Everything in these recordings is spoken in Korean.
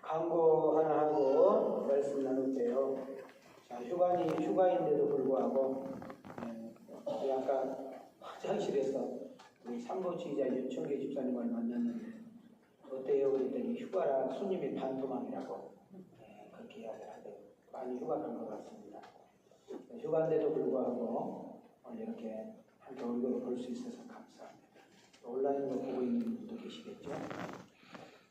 광고 하나 하고 말씀 나눌게요. 자, 휴가인데도 불구하고 약간 화장실에서 우리 삼보지휘자 윤청계 집사님을 만났는데 어때요? 그랬더니 휴가라 손님이 반토막이라고 그렇게 이야기를 하대요. 많이 휴가 간 것 같습니다. 휴가인데도 불구하고 이렇게 함께 얼굴을 볼 수 있어서 감사합니다. 온라인으로 보고 있는 분도 계시겠죠?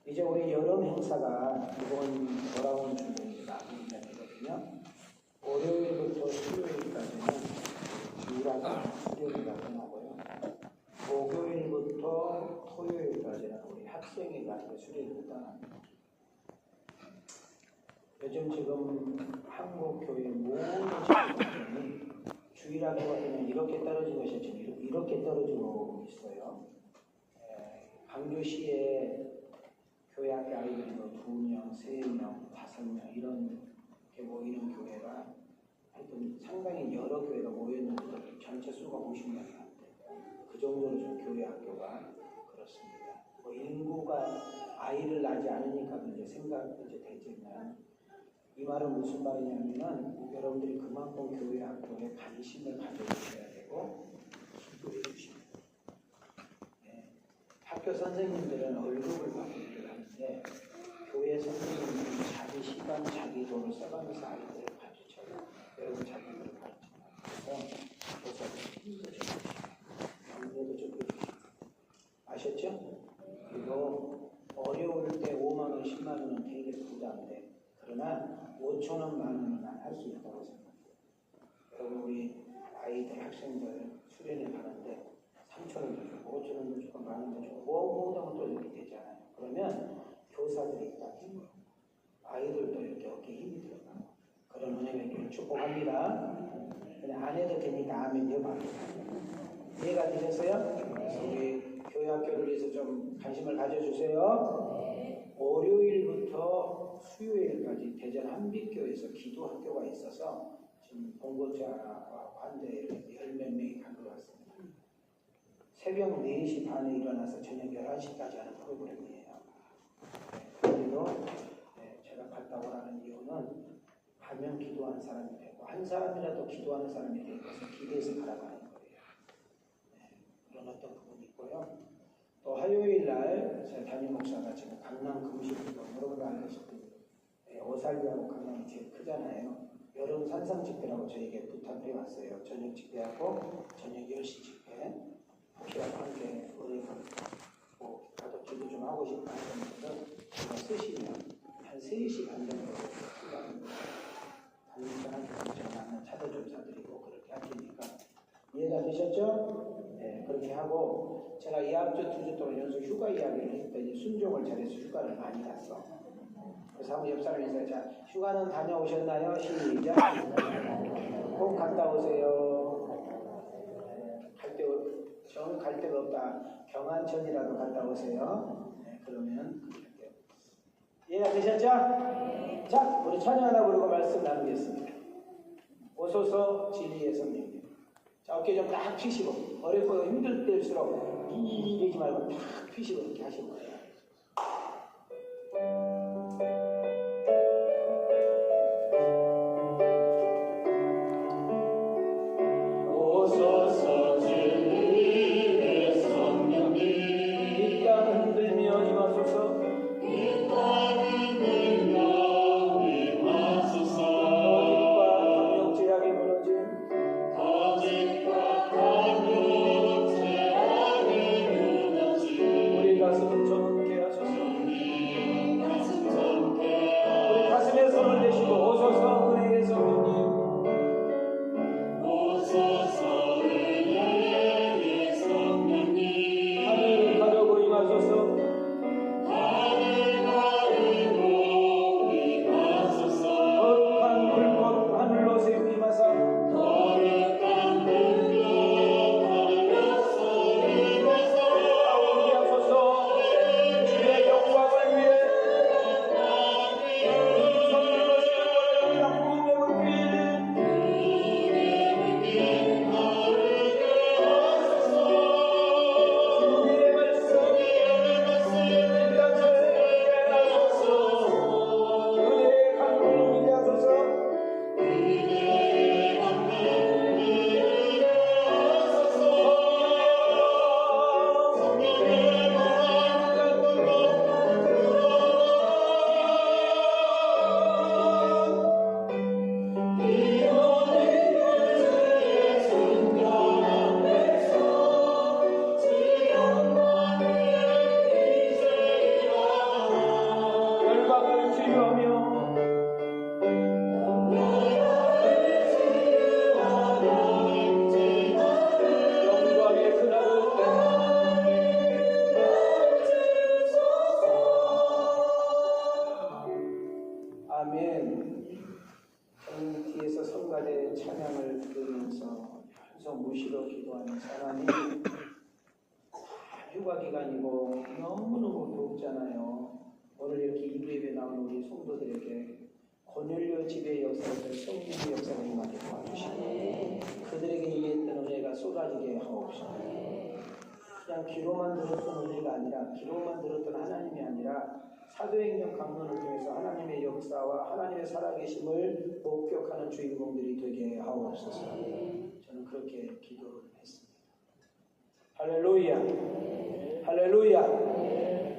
이제 우리 여름 행사가 이번 돌아온 주에 마무리가 되거든요. 월요일부터 수요일까지는 주일하고 수요일이 끝나고요. 목요일부터 토요일까지는 우리 학생회가 수요일을 떠납니다. 요즘 지금 한국교회 모든 친구들이 주일학교가 되면 이렇게 떨어진 것이 지금 이렇게 떨어지고 있어요. 광주시에 교회 학교 아이들이 2명, 3명, 5명 이렇게 모이는 교회가 하여튼 상당히 여러 교회가 모였는데 전체 수가 50명이 안 돼요. 그 정도로 좀 교회 학교가 그렇습니다. 뭐 인구가 아이를 낳지 않으니까 이제 생각이 이제 되지만 이 말은 무슨 말이냐면은 여러분들이 그만큼 교회 학교에 관심을 가져주셔야 되고 기도해 주셔야 돼요. 학교 선생님들은 월급을 받고 일을 하는데 교회 선생님들은 자기 시간, 자기 돈을 써가면서 아이들을 가르쳐요. 여러분 자기들을 가르쳐요. 그래서 교사들 힘도 좀 주시고 강의도 좀 해주시고 아셨죠? 그리고 어려울 때 5만원, 10만원은 되게 부담돼. 그러나 5천원, 만원은 난 할 수 있다고 생각해요. 여러분 우리 아이들, 학생들 수련회 가는데 3천원도 주고 5천원도 주고 만원도 주고 모으면 또 이렇게 되잖아요. 그러면 교사들이 딱 힘을 아이들도 이렇게 어깨에 힘이 들어가고 그런 은혜를 축복합니다. 그냥 안 해도 되니까 아멘 해봐. 이해가 되셨어요? 그래서 우리 교회 학교를 위해서 좀 관심을 가져주세요. 월요일부터 수요일까지 대전 한빛교에서 기도 학교가 있어서 지금 봉고자와 관대에 10몇 명이 간 것 같습니다. 새벽 4시 반에 일어나서 저녁 11시까지 하는 프로그램이에요. 그런데도 제가 갔다 오라는 이유는 가면 기도하는 사람이 되고 한 사람이라도 기도하는 사람이 되어서 기대해서 가라고 하는 거예요. 그런 어떤 부분이 있고요. 또 화요일 날 제 담임 목사가 지금 강남 금식으로 여러분도 알다시피 오살리하고 강남이 제일 크잖아요. 여름 산상 집회라고 저에게 부탁을 해왔어요. 저녁 집회하고 저녁 10시 집회 혹시라도 함께 은혜를 가도 기도 좀 하고 싶다 하는 분들 제가 쓰시면 한 3시 반 정도 담임자한테 전화 차도 좀 사드리고 그렇게 할 테니까 이해가 되셨죠? 네, 그렇게 하고 제가 2학주 2주 동안 연속 휴가 이야기를 했더니 순종을 잘해서 휴가를 많이 갔어. 그래서 한번 옆 사람이 자 휴가는 다녀오셨나요? 시작. 꼭 갔다 오세요. 갈 데가 없다. 경안천이라도 갔다 오세요. 네, 그러면 그렇게 이해가 되셨죠? 자, 우리 찬양 하나 부르고 말씀 나누겠습니다. 오소서 진리의 성령님. 자, 어깨 좀 딱 펴시고 어렵고 힘들 때일수록 이러지 말고 딱 펴시고 이렇게 하시는 거예요. 오소서 진리의 성령님 이 땅 흔들며 임하소서 이 땅 흔들며 임하소서 거짓과 탐욕 제약에 무너진 거짓과 탐욕 죄악에 무너진 우리 가슴 전 저는 뒤에서 성가대 찬양을 들으면서 계속 무시로 기도하는 사람이 휴가 기간이고 너무너무 덥잖아요. 오늘 이렇게 일부예배 나오는 우리 성도들에게 고넬료 집의 역사에서 성령의 역사가 임하게 도와주시고 그들에게 임했던 은혜가 쏟아지게 하옵소서. 그냥 귀로만 들었던 은혜가 아니라 귀로만 들었던 하나님이 아니라 사도행전 강론을 통해서 하나님의 역사와 하나님의 살아계심을 목격하는 주인공들이 되게 하옵소서. 저는 그렇게 기도를 했습니다. 할렐루야. 할렐루야.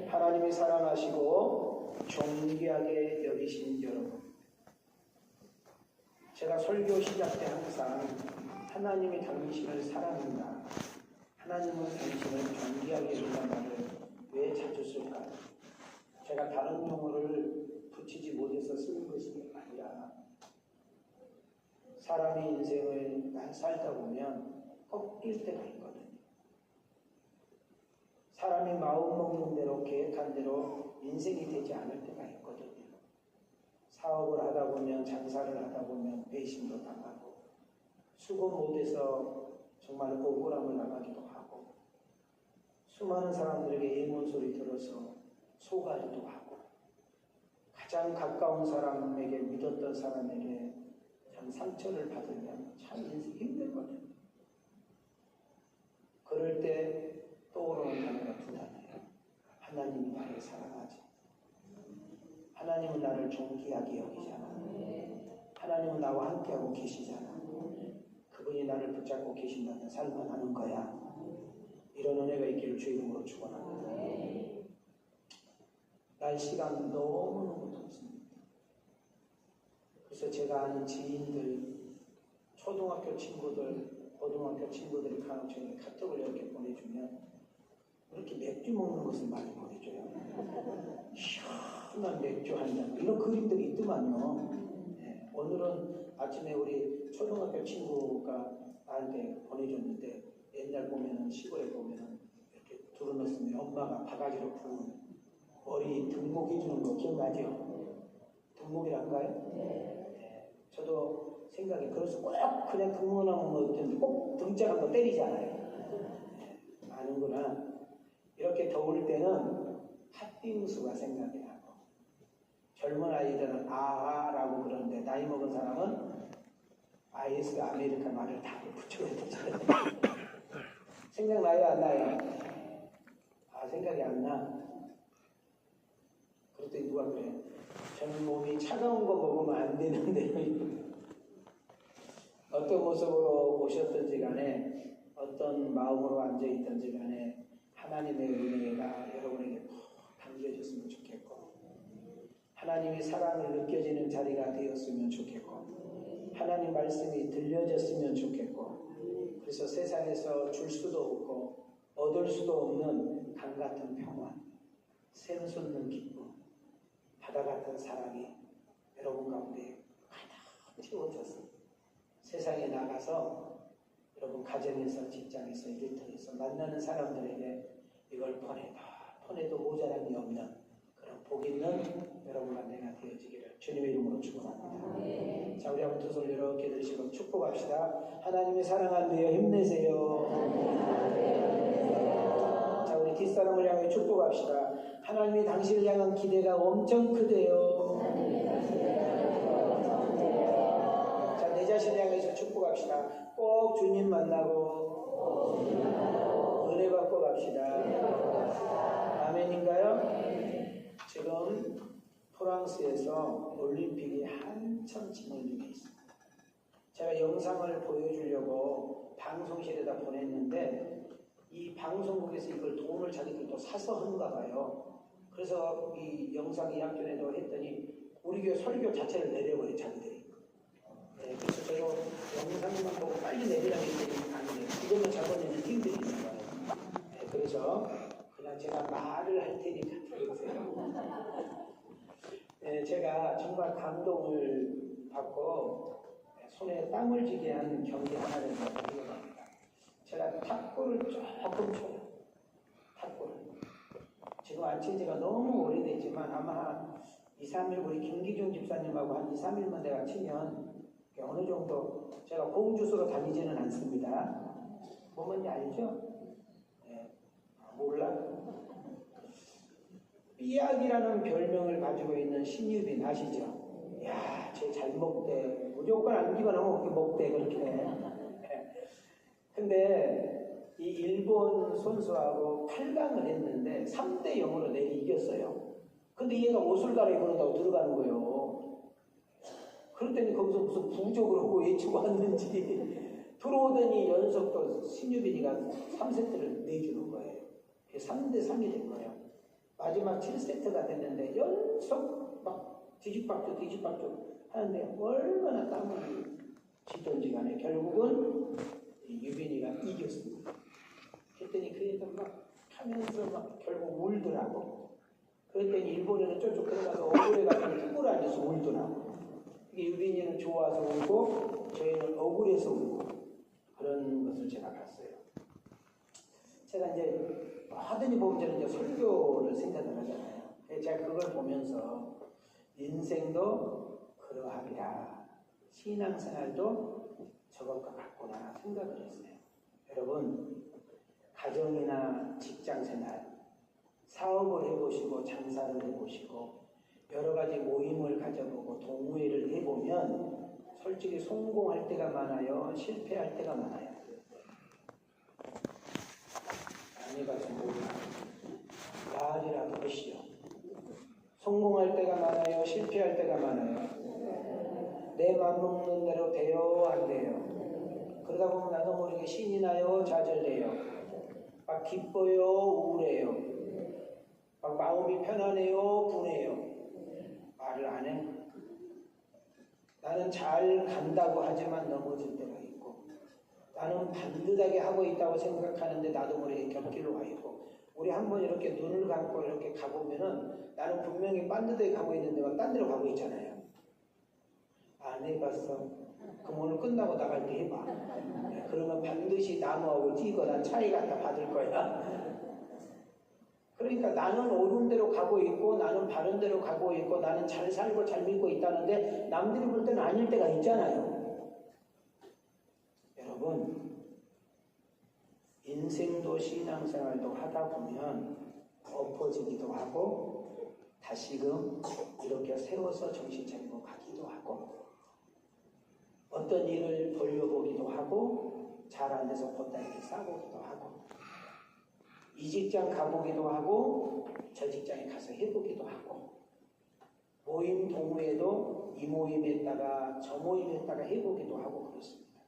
하나님이 사랑하시고 존귀하게 여기신 여러분, 제가 설교 시작 때 항상 하나님이 당신을 사랑한다, 하나님은 당신을 존귀하게 여긴다는 말을 왜 자주 쓸까요? 제가 다른 용어를 붙이지 못해서 쓰는 것이 아니라 사람이 인생을 살다 보면 꺾일 때가 있거든요. 사람이 마음 먹는 대로 계획한 대로 인생이 되지 않을 때가 있거든요. 사업을 하다 보면, 장사를 하다 보면 배신도 당하고, 수고 못해서 정말 억울함을 당하기도 하고, 수많은 사람들에게 예문 소리 들어서 속아지도 하고, 가장 가까운 사람에게, 믿었던 사람에게 참 상처를 받으면 참 인생이 힘들거든요. 그럴 때 떠오르는 단어가 두 단어예요. 하나님이 나를 사랑하지, 하나님은 나를 존귀하게 여기잖아, 하나님은 나와 함께하고 계시잖아, 그분이 나를 붙잡고 계신다면 살만하는 거야. 이런 은혜가 있기를 주의 이름으로 축원합니다. 날씨가 너무너무 덥습니다. 그래서 제가 아는 지인들, 초등학교 친구들, 고등학교 친구들이 간혹 저에게 카톡을 이렇게 보내주면 이렇게 맥주 먹는 것을 많이 보내줘요. 시원한 맥주 한 잔, 이런 그림들이 있더만요. 네, 오늘은 아침에 우리 초등학교 친구가 나한테 보내줬는데, 옛날 보면은 시골에 보면은 이렇게 두루놓으면 엄마가 바가지로 부은 머리 등목 해주는 거 기억나죠? 등목이랄까요? 네. 저도 생각이, 그래서 꼭 그냥 등목나무 먹을 꼭 등짝 한번 때리잖아요. 네. 아는구나. 이렇게 더울 때는 팥빙수가 생각이 나고, 젊은 아이들은 아하라고 그러는데 나이 먹은 사람은 아이스 아메리카 말을 다 붙여야 되잖아요. 생각나요? 안 나요? 아, 생각이 안 나. 그랬더니 누가 그래, 저는 몸이 차가운 거 먹으면 안 되는데 어떤 모습으로 오셨든지 간에, 어떤 마음으로 앉아있든지 간에 하나님의 은혜가 여러분에게 푹 담겨졌으면 좋겠고, 하나님의 사랑을 느껴지는 자리가 되었으면 좋겠고, 하나님 말씀이 들려졌으면 좋겠고, 그래서 세상에서 줄 수도 없고 얻을 수도 없는 강 같은 평안, 샘솟는 기쁨, 바다 같은 사랑이 여러분 가운데 가득 채워져서 세상에 나가서 여러분 가정에서, 직장에서, 일터에서 만나는 사람들에게 이걸 보내도 모자람이 없는 그런 복 있는 여러분 안내가 되어지기를 주님의 이름으로 축원합니다. 자, 우리 한번 두 손 이렇게 들으시고 축복합시다. 하나님의 사랑한대요, 힘내세요. 자, 우리 뒷사람을 향해 축복합시다. 하나님이 당신을 향한 기대가 엄청 크대요. 자, 내 자신을 향해서 축복합시다. 꼭 주님 만나고 은혜 받고 갑시다. 아멘인가요? 지금 프랑스에서 올림픽이 한참 진행 중에 있습니다. 제가 영상을 보여주려고 방송실에다 보냈는데 이 방송국에서 이걸 돈을 자기들 또 사서 한가 봐요. 그래서 이 영상이 약전에도 했더니 우리 교회 설교 자체를 내려버려 자기들이. 네, 그래서 저도 영상만 보고 빨리 내리라고 했더니 아니에요. 이거는 자본에는 힘들이 있는 거예요. 네, 그래서 그냥 제가 말을 할 테니까 들으세요. 네, 제가 정말 감동을 받고 손에 땀을 쥐게 한 경기 하나를 기억합니다. 제가 탁구를 조금 쳐요. 탁구를. 지금 안 친 지가 너무 오래됐지만 아마 2, 3일 우리 김기중 집사님하고 한 2, 3일만 내가 치면 어느 정도 제가 공주소로 다니지는 않습니다. 뭐뭔지 알죠? 네. 몰라? 삐약이라는 별명을 가지고 있는 신유빈 아시죠? 이야, 쟤 잘 먹대. 무조건 안기만 하면 그렇게 먹대, 그렇게. 네. 근데 이 일본 선수하고 8강을 했는데 3대 0으로 내리 이겼어요. 근데 얘가 옷을 갈아입는다고 들어가는 거예요. 그랬더니 거기서 무슨 부족을 하고 외치고 왔는지 들어오더니 연속도 신유빈이가 3세트를 내주는 거예요. 3대 3이 된 거예요. 마지막 7세트가 됐는데 연속 막 뒤집박죽 하는데 얼마나 땀을 쥐던지 간에 결국은 유빈이가 이겼습니다. 그랬더니 그 애들 막 하면서 막 결국 울더라고. 그랬더니 일본에는 저쪽 들어가서 억울해가지고 흙을 앉아서 울더라고. 이게 유빈이는 좋아서 울고 저희는 억울해서 울고 그런 것을 제가 봤어요. 제가 이제 하더니 보면 저는 이제 설교를 생각을 하잖아요. 제가 그걸 보면서 인생도 그러하리라. 신앙생활도 저것과 같구나 생각을 했어요. 여러분, 가정이나 직장생활, 사업을 해보시고 장사를 해보시고 여러 가지 모임을 가져보고 동호회를 해보면 솔직히 성공할 때가 많아요? 실패할 때가 많아요? 안 해봐서 몰라. 말이라도 하시오. 성공할 때가 많아요? 실패할 때가 많아요? 내 맘 먹는 대로 돼요? 안 돼요? 그러다 보면 나도 모르게 신이 나요? 좌절돼요? 막 기뻐요? 우울해요? 막 마음이 편안해요? 분해요? 말을 안 해? 나는 잘 간다고 하지만 넘어질 때가 있고 나는 반듯하게 하고 있다고 생각하는데 나도 모르게 곁길로 와 있고 우리 한번 이렇게 눈을 감고 이렇게 가보면은 나는 분명히 반듯하게 가고 있는데 막 딴 데로 가고 있잖아요. 안 해봤어. 그럼 오늘 끝나고 나갈 때 해봐. 그러면 반드시 나무하고 뛰거나 차이 갖다 받을 거야. 그러니까 나는 옳은 대로 가고 있고 나는 바른 대로 가고 있고 나는 잘 살고 잘 믿고 있다는데 남들이 볼 때는 아닐 때가 있잖아요. 여러분, 인생도 신앙생활도 하다 보면 엎어지기도 하고 다시금 이렇게 세워서 정신 차리고 가기도 하고 어떤 일을 벌려보기도 하고 잘 안 돼서 곧다이렇게 싸보기도 하고 이 직장 가보기도 하고 저 직장에 가서 해보기도 하고 모임 동호회도 이 모임에 있다가 저 모임에 있다가 해보기도 하고 그렇습니다.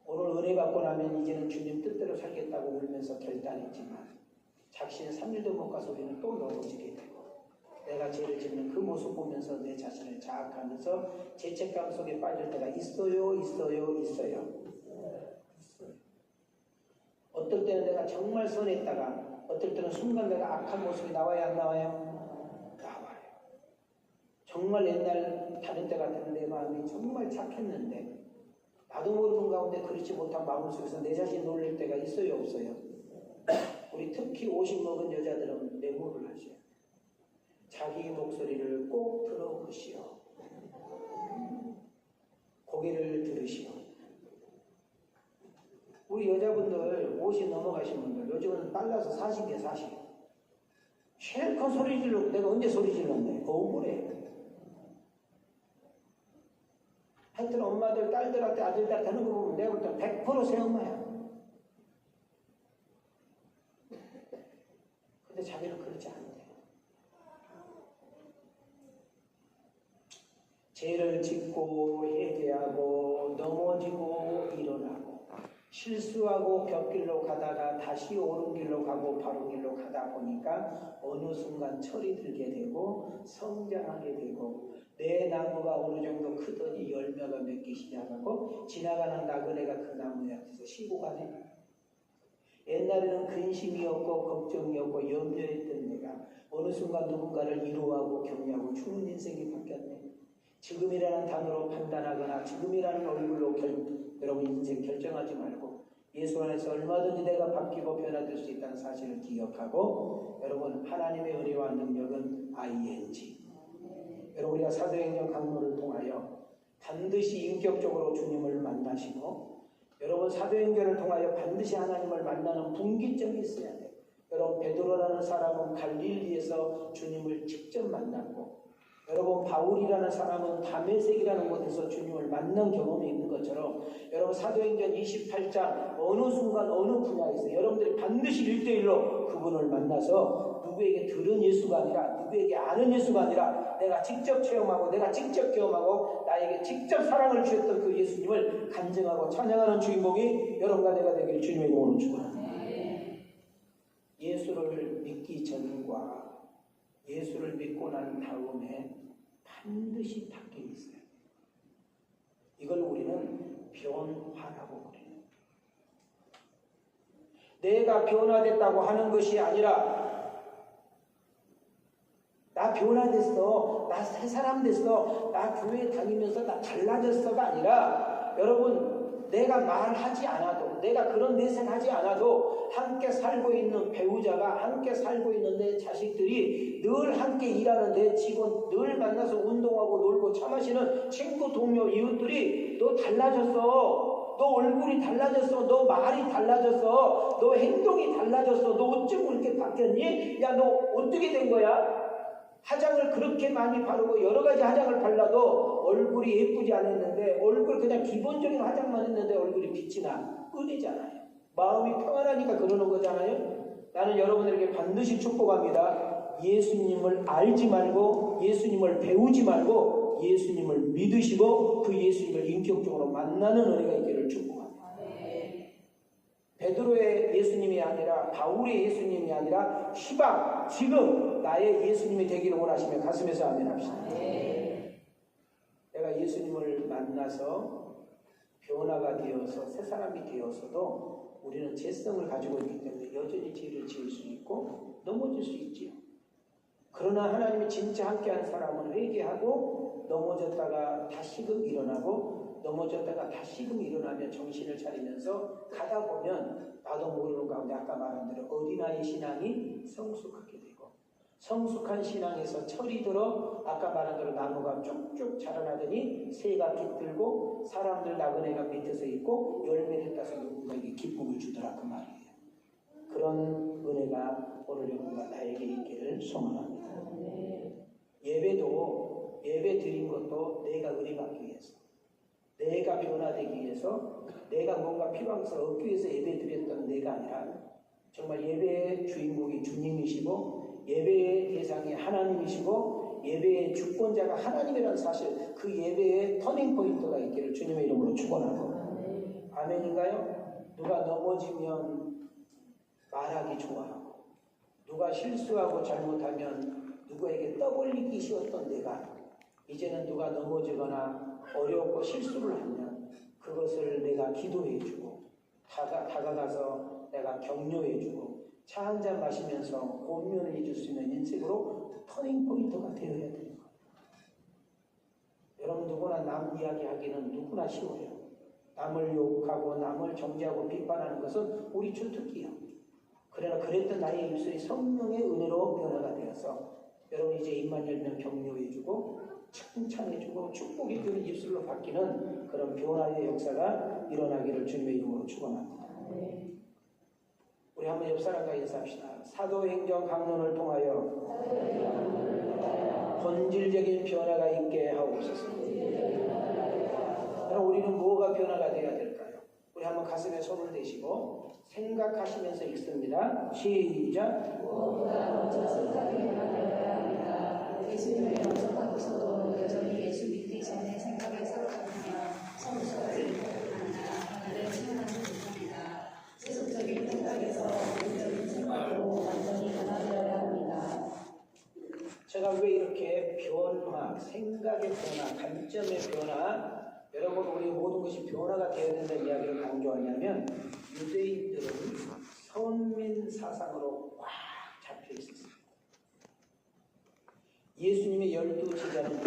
오늘 은혜 받고 나면 이제는 주님 뜻대로 살겠다고 울면서 결단했지만 작심 3일도 못 가서 우리는 또 넘어지게 되고 내가 죄를 짓는 그 모습 보면서 내 자신을 자학하면서 죄책감 속에 빠질 때가 있어요. 어떨 때는 내가 정말 선했다가 어떨 때는 순간 내가 악한 모습이 나와야 안 나와요? 나와요. 정말 옛날 다른 때 같으면 내 마음이 정말 착했는데 나도 모르는 가운데 그렇지 못한 마음속에서 내 자신 놀릴 때가 있어요? 없어요? 우리 특히 50 먹은 여자들은 메모를 하셔요. 자기 목소리를 꼭 들어보시오. 고개를 들으시오. 우리 여자분들 50 넘어가신 분들 요즘은 빨라서 40이에요. 40. 실컷 소리 질러. 내가 언제 소리 질렀네. 억울해. 하여튼 엄마들 딸들한테 아들들한테 하는 거 보면 내가 볼 때 100% 새엄마야. 근데 자기는 그렇지 않대. 죄를 짓고 회개하고 넘어지고 일어나고 실수하고 곁길로 가다가 다시 옳은 길로 가고 바른 길로 가다 보니까 어느 순간 철이 들게 되고 성장하게 되고 내 나무가 어느 정도 크더니 열매가 맺기 시작하고 지나가는 나그네가 그 나무에 앞에서 쉬고 가네. 옛날에는 근심이었고 걱정이었고 염려했던 내가 어느 순간 누군가를 위로하고 격려하고 주는 인생이 바뀌었네. 지금이라는 단어로 판단하거나 지금이라는 얼굴로 여러분 인생 결정하지 말고 예수 안에서 얼마든지 내가 바뀌고 변화될 수 있다는 사실을 기억하고 여러분 하나님의 은혜와 능력은 ING. 여러분 우리가 사도행전 강론을 통하여 반드시 인격적으로 주님을 만나시고 여러분 사도행전을 통하여 반드시 하나님을 만나는 분기점이 있어야 돼요. 여러분 베드로라는 사람은 갈릴리에서 주님을 직접 만났고 여러분 바울이라는 사람은 다메섹이라는 곳에서 주님을 만난 경험이 있는 것처럼 여러분 사도행전 28장 어느 순간 어느 분야에서 여러분들이 반드시 1대1로 그분을 만나서 누구에게 들은 예수가 아니라 누구에게 아는 예수가 아니라 내가 직접 체험하고 내가 직접 경험하고 나에게 직접 사랑을 주셨던 그 예수님을 간증하고 찬양하는 주인공이 여러분과 내가 되기를 주님의 이름으로 축원합니다. 예수를 믿기 전과 예수를 믿고 난 다음에 반드시 바뀌어 있어요. 이걸 우리는 변화라고 그래요. 내가 변화됐다고 하는 것이 아니라 나 변화됐어, 나 새 사람 됐어, 나 교회 다니면서 나 달라졌어가 아니라 여러분 내가 말하지 않아도 내가 그런 내색하지 않아도 함께 살고 있는 배우자가 함께 살고 있는 내 자식들이 늘 함께 일하는 내 직원 늘 만나서 운동하고 놀고 차 마시는 친구 동료 이웃들이 너 달라졌어, 너 얼굴이 달라졌어, 너 말이 달라졌어, 너 행동이 달라졌어, 너 어쩜 그렇게 바뀌었니? 야 너 어떻게 된 거야? 화장을 그렇게 많이 바르고 여러 가지 화장을 발라도 얼굴이 예쁘지 않았는데 얼굴 그냥 기본적인 화장만 했는데 얼굴이 빛이 나 은혜잖아요. 마음이 평안하니까 그러는 거잖아요. 나는 여러분들에게 반드시 축복합니다. 예수님을 알지 말고 예수님을 배우지 말고 예수님을 믿으시고 그 예수님을 인격적으로 만나는 은혜가 있기를 축복합니다. 베드로의 예수님이 아니라 바울의 예수님이 아니라 시방 지금 나의 예수님이 되기를 원하시면 가슴에서 아멘 합시다. 내가 예수님을 만나서 변화가 되어서 새 사람이 되어서도 우리는 죄성을 가지고 있기 때문에 여전히 죄를 지을 수 있고 넘어질 수 있지요. 그러나 하나님이 진짜 함께한 사람은 회개하고 넘어졌다가 다시금 일어나고 넘어졌다가 다시금 일어나며 정신을 차리면서 가다 보면 나도 모르는 가운데 아까 말한 대로 어린아이 신앙이 성숙하게 되고 성숙한 신앙에서 철이 들어 아까 말한 대로 나무가 쭉쭉 자라나더니 새가 깃들고 사람들 나그네가 밑에서 있고 열매를 따서 누군가에게 기쁨을 주더라 그 말이에요. 그런 은혜가 오늘 여러분과 나에게 있기를 소망합니다. 예배도 예배 드린 것도 내가 은혜 받기 위해서 내가 변화되기 위해서 내가 뭔가 필요함을 얻기 위해서 예배 드렸던 내가 아니라 정말 예배의 주인공이 주님이시고 예배의 대상이 하나님이시고 예배의 주권자가 하나님이라는 사실 그 예배의 터닝포인트가 있기를 주님의 이름으로 축원하고 아멘인가요? 누가 넘어지면 말하기 좋아하고 누가 실수하고 잘못하면 누구에게 떠벌리기 쉬웠던 내가 이제는 누가 넘어지거나 어렵고 실수를 하면 그것을 내가 기도해주고 다가가서 내가 격려해주고 차 한잔 마시면서 권면을 해줄 수 있는 인생으로 터닝포인트가 되어야 되는 거예요. 여러분 누구나 남 이야기하기는 누구나 쉬워요. 남을 욕하고 남을 정죄하고 비판하는 것은 우리 주특기예요. 그러나 그랬던 나의 입술이 성령의 은혜로 변화가 되어서 여러분 이제 입만 열면 격려해주고 칭찬해주고 축복이 되는 입술로 바뀌는 그런 변화의 역사가 일어나기를 주님의 이름으로 축원합니다. 우리 한번 옆 사람과 인사합시다. 사도행전 강론을 통하여 본질적인 변화가 있게 하옵소서. 그럼 우리는 뭐가 변화가 되어야 될까요? 우리 한번 가슴에 손을 대시고 생각하시면서 읽습니다. 시작. 예수님을 영접하고서도 여전히 예수 믿기 전에 생각에 살아가느냐 성숙하지 못하느냐 하나를 체험하지 못합니다. 세속적인 생각에서 영적인 생각으로 완전히 변화되어야 합니다. 제가 왜 이렇게 변화, 생각의 변화, 관점의 변화 여러분 우리 모든 것이 변화가 되어야 된다는 이야기를 강조하냐면 유대인들은 선민 사상으로 꽉 잡혀 있었어요. 예수님의 12 제자는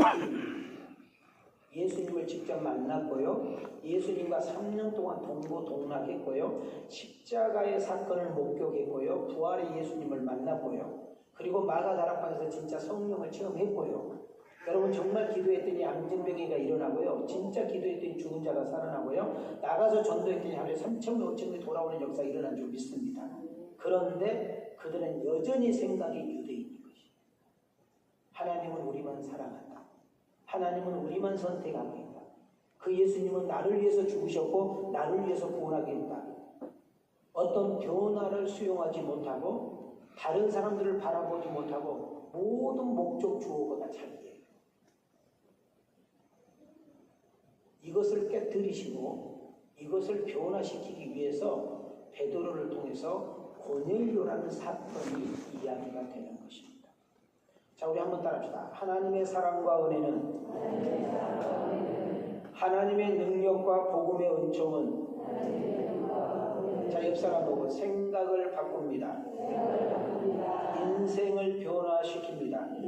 예수님을 예수님을 직접 만났고요. 예수님과 3년 동안 동고동락했고요. 십자가의 사건을 목격했고요. 부활의 예수님을 만났고요. 그리고 마가다락방에서 진짜 성령을 체험했고요. 여러분 정말 기도했더니 암증병이가 일어나고요. 진짜 기도했더니 죽은 자가 살아나고요. 나가서 전도했더니 하루에 3,000명, 5,000명이 돌아오는 역사가 일어난 줄 믿습니다. 그런데 그들은 여전히 생각이 유대인인 것이에요. 하나님은 우리만 사랑한다. 하나님은 우리만 선택하고 있다. 그 예수님은 나를 위해서 죽으셨고 나를 위해서 구원하게 했다. 어떤 변화를 수용하지 못하고 다른 사람들을 바라보지 못하고 모든 목적 주어가 자기예요. 이것을 깨뜨리시고 이것을 변화시키기 위해서 베드로를 통해서 고넬료라는 사건이 이야기가 되는 것입니다. 자, 우리 한번 따라합시다. 하나님의 사랑과 은혜는 하나님의 능력과 복음의 은총은 자, 옆 사람 보고 생각을 바꿉니다. 인생을 변화시킵니다.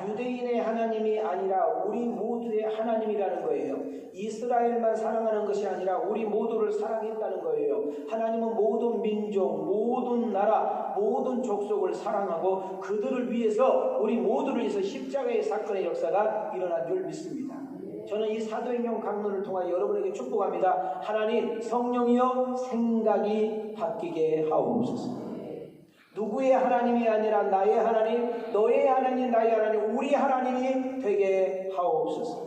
유대인의 하나님이 아니라 우리 모두의 하나님이라는 거예요. 이스라엘만 사랑하는 것이 아니라 우리 모두를 사랑했다는 거예요. 하나님은 모든 민족, 모든 나라, 모든 족속을 사랑하고 그들을 위해서 우리 모두를 위해서 십자가의 사건의 역사가 일어난 줄 믿습니다. 저는 이 사도행전 강론을 통해 여러분에게 축복합니다. 하나님 성령이여 생각이 바뀌게 하옵소서. 누구의 하나님이 아니라 나의 하나님, 너의 하나님, 나의 하나님, 우리 하나님이 되게 하옵소서.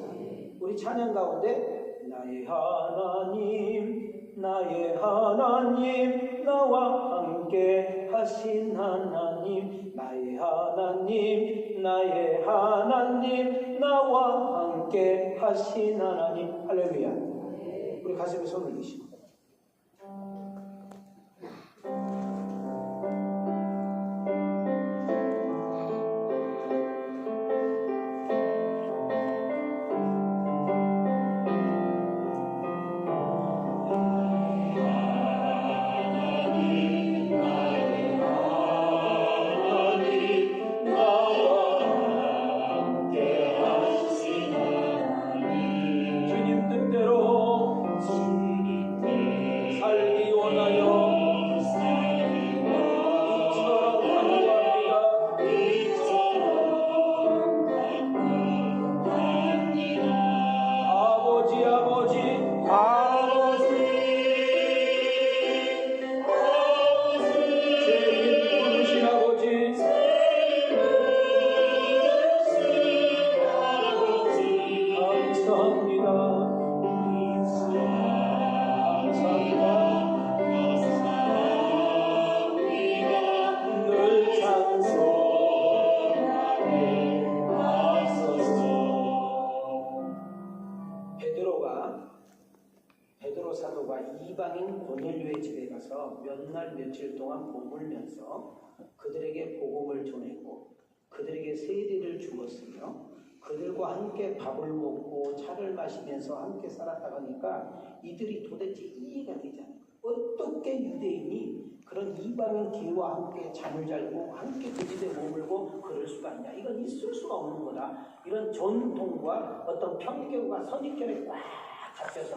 우리 찬양 가운데 나의 하나님, 나의 하나님, 나와 함께 하신 하나님, 나의 하나님, 나의 하나님, 나와 함께 하신 하나님. 할렐루야. 우리 가슴에 손을 내시고 베드로 사도가 이방인 고넬료의 집에 가서 몇 날 며칠 동안 머물면서 그들에게 복음을 전했고 그들에게 세례를 주었으며 그들과 함께 밥을 먹고 차를 마시면서 함께 살았다 하니까 이들이 도대체 이해가 되지 않아요. 어떻게 유대인이 그런 이방인 개와 함께 잠을 자고 함께 그 집에 머물고 그럴 수가 있냐. 이건 있을 수가 없는 거다. 이런 전통과 어떤 편견과 선입견에 꽉 갇혀서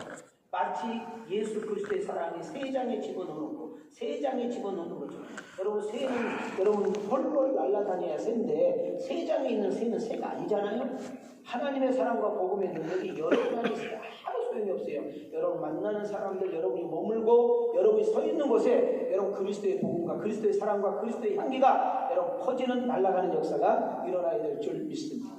마치 예수 그리스도의 사랑이 세 장에 집어넣고 세 장에 집어넣는 거죠. 여러분 새는 여러분 홀로 날아다녀야 새인데 세 장에 있는 새는 새가 아니잖아요. 하나님의 사랑과 복음의 능력이 여러분 안에 있어요. 아무 소용이 없어요. 여러분 만나는 사람들, 여러분이 머물고 여러분이 서 있는 곳에 여러분 그리스도의 복음과 그리스도의 사랑과 그리스도의 향기가 여러분 퍼지는 날아가는 역사가 일어나야 될 줄 믿습니다.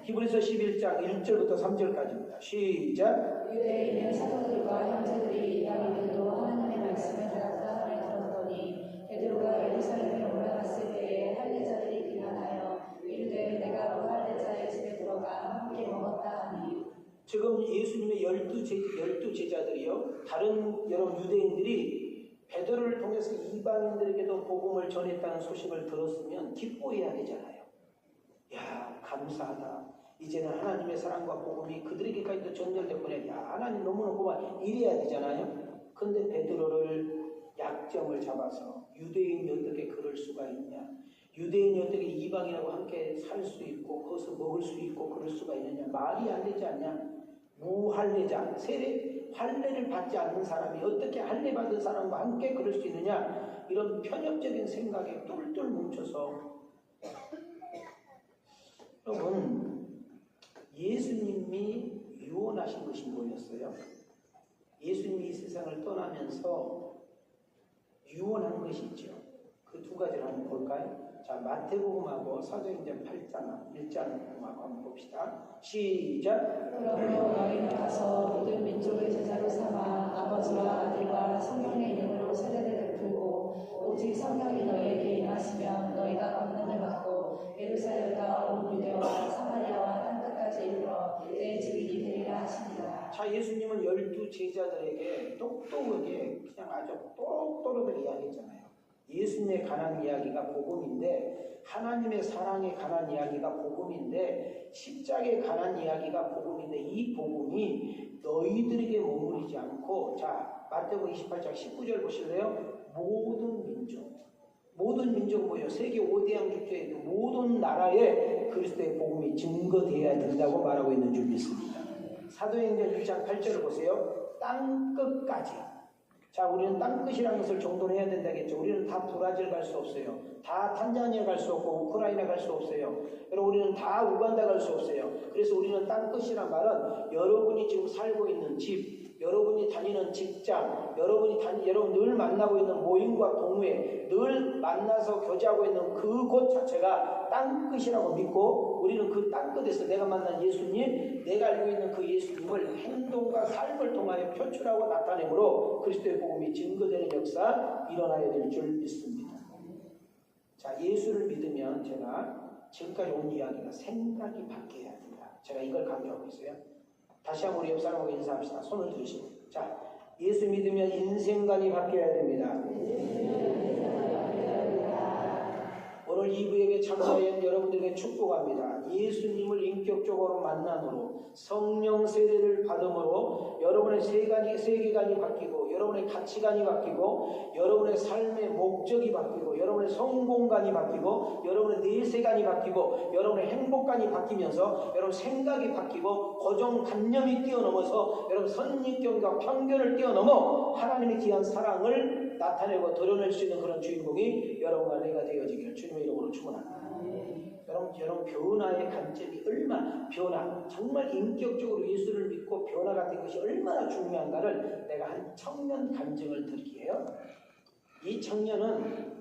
히브리서 11장 1절부터 3절까지입니다. 시작. 유대인의 사도들과 형제들이 이방인들도 하나님의 말씀을 들었다 하니 들었더니 베드로가 예루살렘에 올라갔을 때에 할례자들이 비난하여 이르되 내가 할례자의 집에 들어가 함께 먹었다 하니. 지금 예수님의 12 제자들이요 다른 여러분 유대인들이 베드로를 통해서 이방인들에게도 복음을 전했다는 소식을 들었으면 기뻐해야 되잖아요. 야 감사하다. 이제는 하나님의 사랑과 복음이 그들에게까지도 전달됐구나. 야 하나님 너무너무 이래야 되잖아요. 근데 베드로를 약점을 잡아서 유대인이 어떻게 그럴 수가 있냐. 유대인이 어떻게 이방인하고 함께 살 수 있고 거기서 먹을 수 있고 그럴 수가 있느냐? 말이 안 되지 않냐? 무할례자, 할례를 받지 않는 사람이 어떻게 할례 받은 사람과 함께 그럴 수 있느냐? 이런 편협적인 생각에 똘똘 뭉쳐서 여러분, 예수님이 유언하신 것이 뭐였어요? 예수님이 이 세상을 떠나면서 유언한 것이 있죠. 그 두 가지를 한번 볼까요? 자, 마태복음하고 사도행전 8장 1장하고 한번 봅시다. 시작. 그러므로 너희는 가서 모든 민족을 제자로 삼아 아버지와 아들과 성령의 이름으로 세례를 베풀고 오직 성령이 너희에게 임하시면 너희가 권능을 받고 예루살렘과 온 유대와 사마리아와 땅끝까지 이르러 내 증인이 되리라 하십니다. 자, 예수님은 12 제자들에게 똑똑하게 그냥 아주 또록또록 이야기했잖아요. 예수님에 관한 이야기가 복음인데, 하나님의 사랑에 관한 이야기가 복음인데, 십자가에 관한 이야기가 복음인데, 이 복음이 너희들에게 머무르지 않고, 자, 마태복음 28장 19절 보실래요? 모든 민족 뭐예요? 세계 5대양 주체의 모든 나라에 그리스도의 복음이 증거되어야 된다고 말하고 있는 줄 믿습니다. 사도행전 1장 8절을 보세요. 땅끝까지. 자, 우리는 땅끝이라는 것을 정돈해야 된다겠죠. 우리는 다 브라질 갈 수 없어요. 다 탄자니아 갈 수 없고 우크라이나 갈 수 없어요. 여러분, 우리는 다 우간다 갈 수 없어요. 그래서 우리는 땅끝이란 말은 여러분이 지금 살고 있는 집, 여러분이 다니는 직장, 여러분 늘 만나고 있는 모임과 동호회, 늘 만나서 교제하고 있는 그곳 자체가 땅끝이라고 믿고, 우리는 그 땅끝에서 내가 만난 예수님, 내가 알고 있는 그 예수님을 행동과 삶을 통하여 표출하고 나타내므로 그리스도의 복음이 증거되는 역사 일어나야 될 줄 믿습니다. 자, 예수를 믿으면 제가 지금까지 온 이야기가 생각이 바뀌어야 된다. 제가 이걸 강조하고 있어요. 다시 한번 우리 옆 사람하고 인사합시다. 손을 들으시고. 자, 예수 믿으면 인생관이 바뀌어야 됩니다. 오늘 2부 예배 참사연 여러분들에게 축복합니다. 예수님을 인격적으로 만남으로, 성령 세례를 받음으로 여러분의 세계관이 바뀌고, 여러분의 가치관이 바뀌고, 여러분의 삶의 목적이 바뀌고, 여러분의 성공관이 바뀌고, 여러분의 내세관이 바뀌고, 여러분의 행복관이 바뀌면서 여러분 생각이 바뀌고, 고정관념이 뛰어넘어서 여러분 선입견과 편견을 뛰어넘어 하나님의 귀한 사랑을 나타내고 드러낼 수 있는 그런 주인공이 여러분과 내가 되어지기를 주님의 이름으로 축원합니다. 여러분 변화의 관점이 얼마나, 정말 인격적으로 예수를 믿고 변화가 된 것이 얼마나 중요한가를 내가 한 청년 간증을 드릴게요. 이 청년은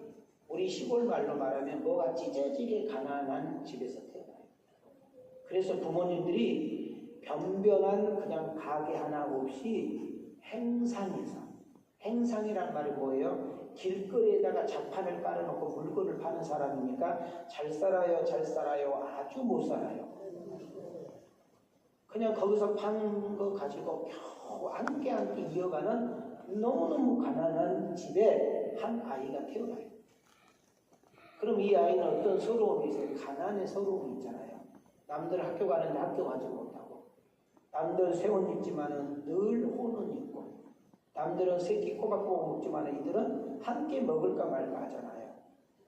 우리 시골 말로 말하면 뭐가 찢어지게 가난한 집에서 태어나요. 그래서 부모님들이 변변한 그냥 가게 하나 없이 행상이란 말이 뭐예요? 길거리에다가 자판을 깔아놓고 물건을 파는 사람이니까 잘 살아요, 아주 못 살아요. 그냥 거기서 파는 거 가지고 겨우 안게 이어가는 너무너무 가난한 집에 한 아이가 태어나요. 그럼 이 아이는 어떤 서러움이 있어요? 가난의 서러움이 있잖아요. 남들 학교 가는데 학교 가지 못하고, 남들 새 옷 입지만은 늘 혼은 입고, 남들은 새끼 꼬박꼬박 먹지만 이들은 함께 먹을까 말까 하잖아요.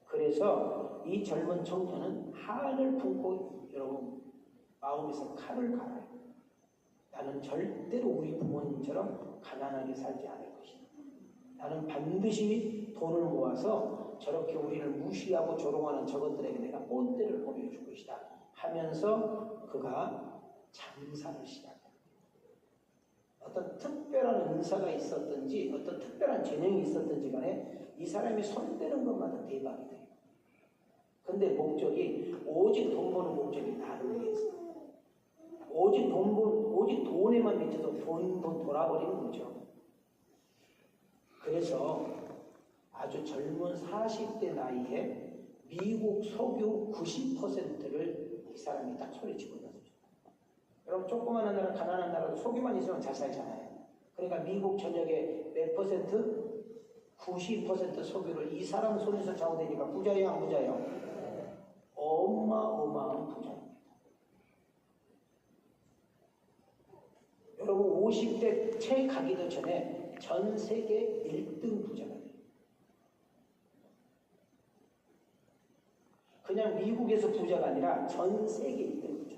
그래서 이 젊은 청년은 한을 품고 여러분 마음에서 칼을 갈아요. 나는 절대로 우리 부모님처럼 가난하게 살지 않을 것이다. 나는 반드시 돈을 모아서 저렇게 우리를 무시하고 조롱하는 저것들에게 내가 본때를 보여줄 것이다 하면서 그가 장사를 시작합니다. 어떤 특별한 은사가 있었든지 어떤 특별한 재능이 있었든지 간에 이 사람이 손대는 것마다 대박이 돼요. 근데 목적이 오직 돈 버는 목적이 나를 위해서, 오직 돈에만 미쳐서 돈 돌아버리는 거죠. 그래서 아주 젊은 40대 나이에 미국 석유 90%를 이 사람이 딱 소리치고 있는 거죠. 여러분, 조그마한 나라, 가난한 나라도 석유만 있으면 잘 살잖아요. 그러니까 미국 전역에 몇 퍼센트? 90% 석유를 이 사람 손에서 좌우되니까 부자예요, 안 부자예요? 어마어마한 부자입니다. 여러분, 50대 채 가기도 전에 전 세계 1등 부자가 돼요. 미국에서 부자가 아니라 전 세계 1등 부자.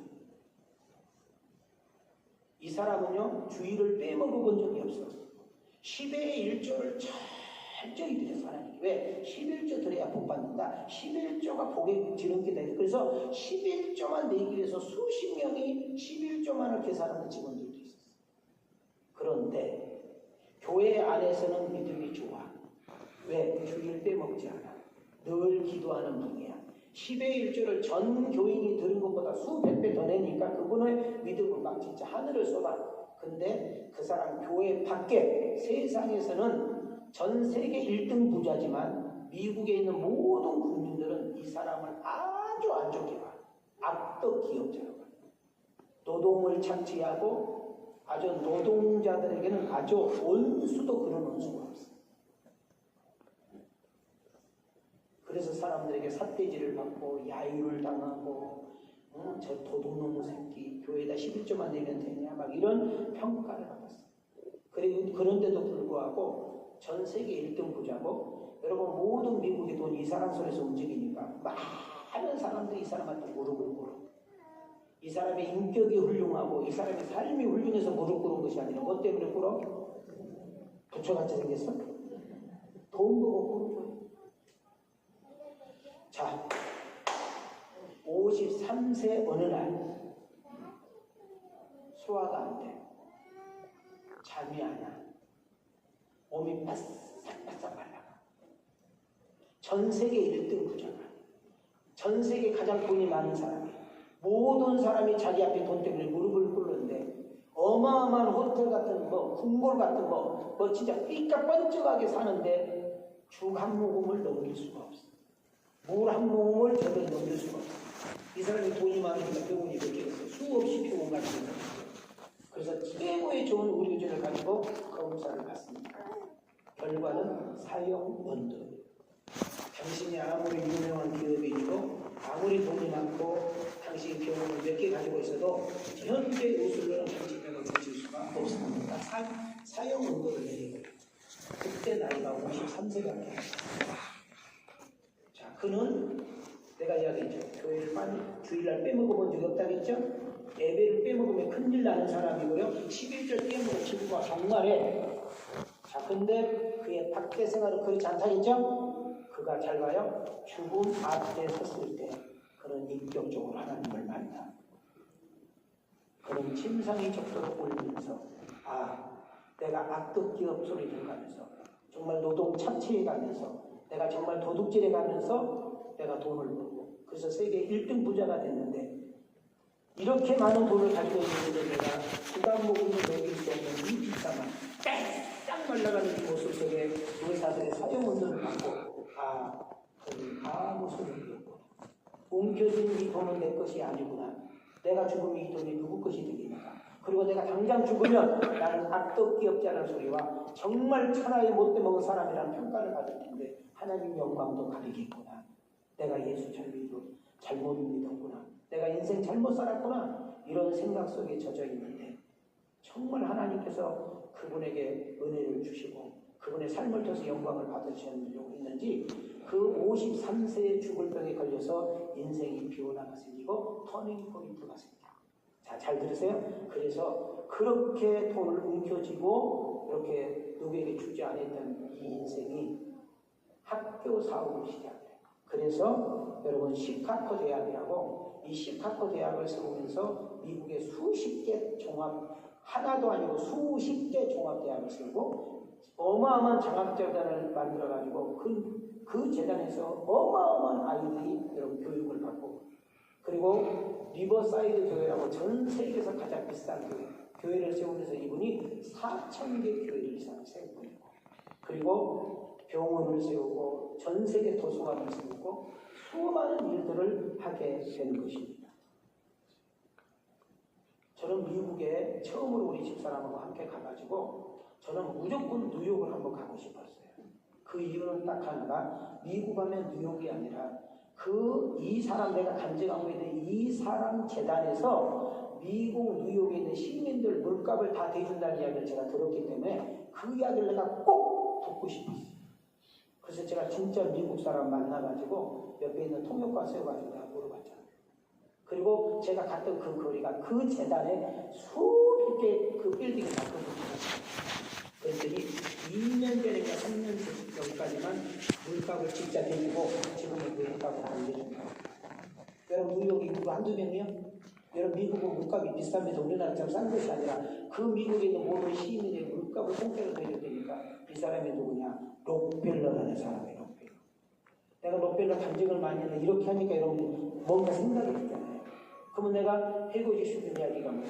이 사람은요, 주의를 빼먹어 본 적이 없어. 10의 1조를 철저히 드려서 하나님께. 왜? 11조 드려야 복 받는다. 11조가 복의 지름길이다. 그래서 11조만 내기 위해서 수십 명이 11조만을 계산하는 직원들도 있었어요. 그런데 교회 안에서는 믿음이 좋아. 왜? 주의를 빼먹지 않아. 늘 기도하는 분이야. 10의 1조를 전 교인이 들은 것보다 수백 배 더 내니까 그분의 믿음은 막 진짜 하늘을 쏟아. 근데 그 사람 교회 밖에 세상에서는 전 세계 1등 부자지만 미국에 있는 모든 국민들은 이 사람을 아주 안 좋게 봐. 악덕 기업자라고 봐. 노동을 착취하고 아주 노동자들에게는 아주 원수도 그런 원수가 없어. 그래서 사람들에게 삿대질을 받고 야유를 당하고 저 도둑놈의 새끼 교회에다 11조만 내면 되냐 막 이런 평가를 받았어요. 그리고 그런데도 불구하고 전 세계 1등 부자고 여러분 모든 미국의 돈이 이 사람 손에서 움직이니까 많은 사람들이 이 사람한테 무릎을 꿇어. 이 사람의 인격이 훌륭하고 이 사람의 삶이 훌륭해서 무릎 꿇은 것이 아니라 뭐 때문에 꿇어? 부처같이 생겼어? 돈 보고 꿇어. 자, 53세 어느 날 소화가 안 돼. 잠이 안 와. 몸이 바싹바싹 말라가. 전 세계 1등 부자가. 전 세계 가장 돈이 많은 사람이. 모든 사람이 자기 앞에 돈 때문에 무릎을 꿇는데 어마어마한 호텔 같은 거, 궁궐 같은 거, 뭐 진짜 삐까뻔쩍하게 사는데 죽 한 모금을 넘길 수가 없어. 물 한 모금을 제대로 넘길 수가 없어. 이 사람이 돈이 많으니까 병원이 이렇게 있어. 수없이 병원 같은 거. 그래서 최고의 좋은 의료진을 가지고 검사를 받습니다. 결과는 사형 원도. 당신이 아무리 유명한 기업인이고 아무리 돈이 많고 당신이 병원을 몇 개 가지고 있어도 현재 의술로는 당신에게 고칠 수가 없습니다. 사형 원도를 내리고 그때 나이가 53세가 됐습니다. 자, 그는 내가 이야기했죠. 교회를 빨리 주일날 빼먹어본 적이 없다겠죠? 예배를 빼먹으면 큰일 나는 사람이고요. 11절 빼먹은 친구가 정말에 자, 근데 그의 밖에 생활은 그렇지 않다겠죠? 그가 잘 봐요. 죽음 앞에 섰을 때 그런 인격적으로 하나님을 만나. 그런 침상이 적도록 울면서 내가 악덕 기업 소리 들어가면서 정말 노동 착취해 가면서 내가 정말 도둑질해 가면서 내가 돈을 벌고 그래서 세계 1등 부자가 됐는데 이렇게 많은 돈을 가지고 있는데 내가 수박 모금을 먹일 수 없는 이 뒷담화 딱 말라가는 이 모습 속에 의사들의 사형운동을 받고 그는 아무 소용이 없고 옮겨진 이 돈은 내 것이 아니구나. 내가 죽으면 이 돈이 누구 것이 되겠는가. 그리고 내가 당장 죽으면 나는 악덕 기업자라는 소리와 정말 천하에 못돼 먹은 사람이라는 평가를 받을 텐데 하나님 영광도 가리겠구나. 내가 예수 잘못 믿었구나. 내가 인생 잘못 살았구나. 이런 생각 속에 젖어 있는데 정말 하나님께서 그분에게 은혜를 주시고 그분의 삶을 통해서 영광을 받으시려고 했는지 그 53세에 죽을 병에 걸려서 인생이 비오나가 생기고 터닝 포인트가 생겨. 자, 잘 들으세요? 그래서 그렇게 돈을 움켜쥐고 이렇게 누구에게 주지 않았던 이 인생이 학교 사업을 시작해요. 그래서 여러분 시카고 대학이라고 이 시카고 대학을 세우면서 미국의 수십 개 종합 하나도 아니고 수십 개 종합대학을 세우고 어마어마한 장학재단을 만들어가지고 그 재단에서 어마어마한 아이들이 여러분 교육을 받고 그리고 리버사이드 교회라고 전 세계에서 가장 비싼 교회를 세우면서 이분이 4,000개 교회를 이상 세우고 있고 그리고 병원을 세우고 전 세계 도서관을 세우고 수많은 일들을 하게 된 것입니다. 저는 미국에 처음으로 우리 집사람하고 함께 가가지고 저는 무조건 뉴욕을 한번 가고 싶었어요. 그 이유는 딱 하나가 미국 하면 뉴욕이 아니라 이 사람 내가 간증하고 있는 이 사람 재단에서 미국 뉴욕에 있는 시민들 물값을 다 대준다는 이야기를 제가 들었기 때문에 그 이야기를 내가 꼭 듣고 싶었어요. 그래서 제가 진짜 미국 사람 만나가지고 옆에 있는 통역관 세워가지고 내가 물어봤잖아요. 그리고 제가 갔던 그 거리가 그 재단에 수백 개 그 빌딩을 다 construction. 그랬더니 2년 전인가 3년 전까지만 물값을 진짜 내주고 지금은 그 물값을 안 내준다. 여러분 뉴욕이 누구 한두 명이요? 여러분 미국은 물값이 비쌉니다. 우리나라처럼 싼 것이 아니라 그 미국에 있는 모든 시민의 물값을 통째로 내줄 테니까 이 사람이 누구냐? 록펠러라는 사람이에요. 록펠러. 내가 록펠러 간증을 많이 했는데 이렇게 하니까 여러분 뭔가 생각이 있잖아요. 그러면 내가 해보고 싶은 이야기가 뭐야?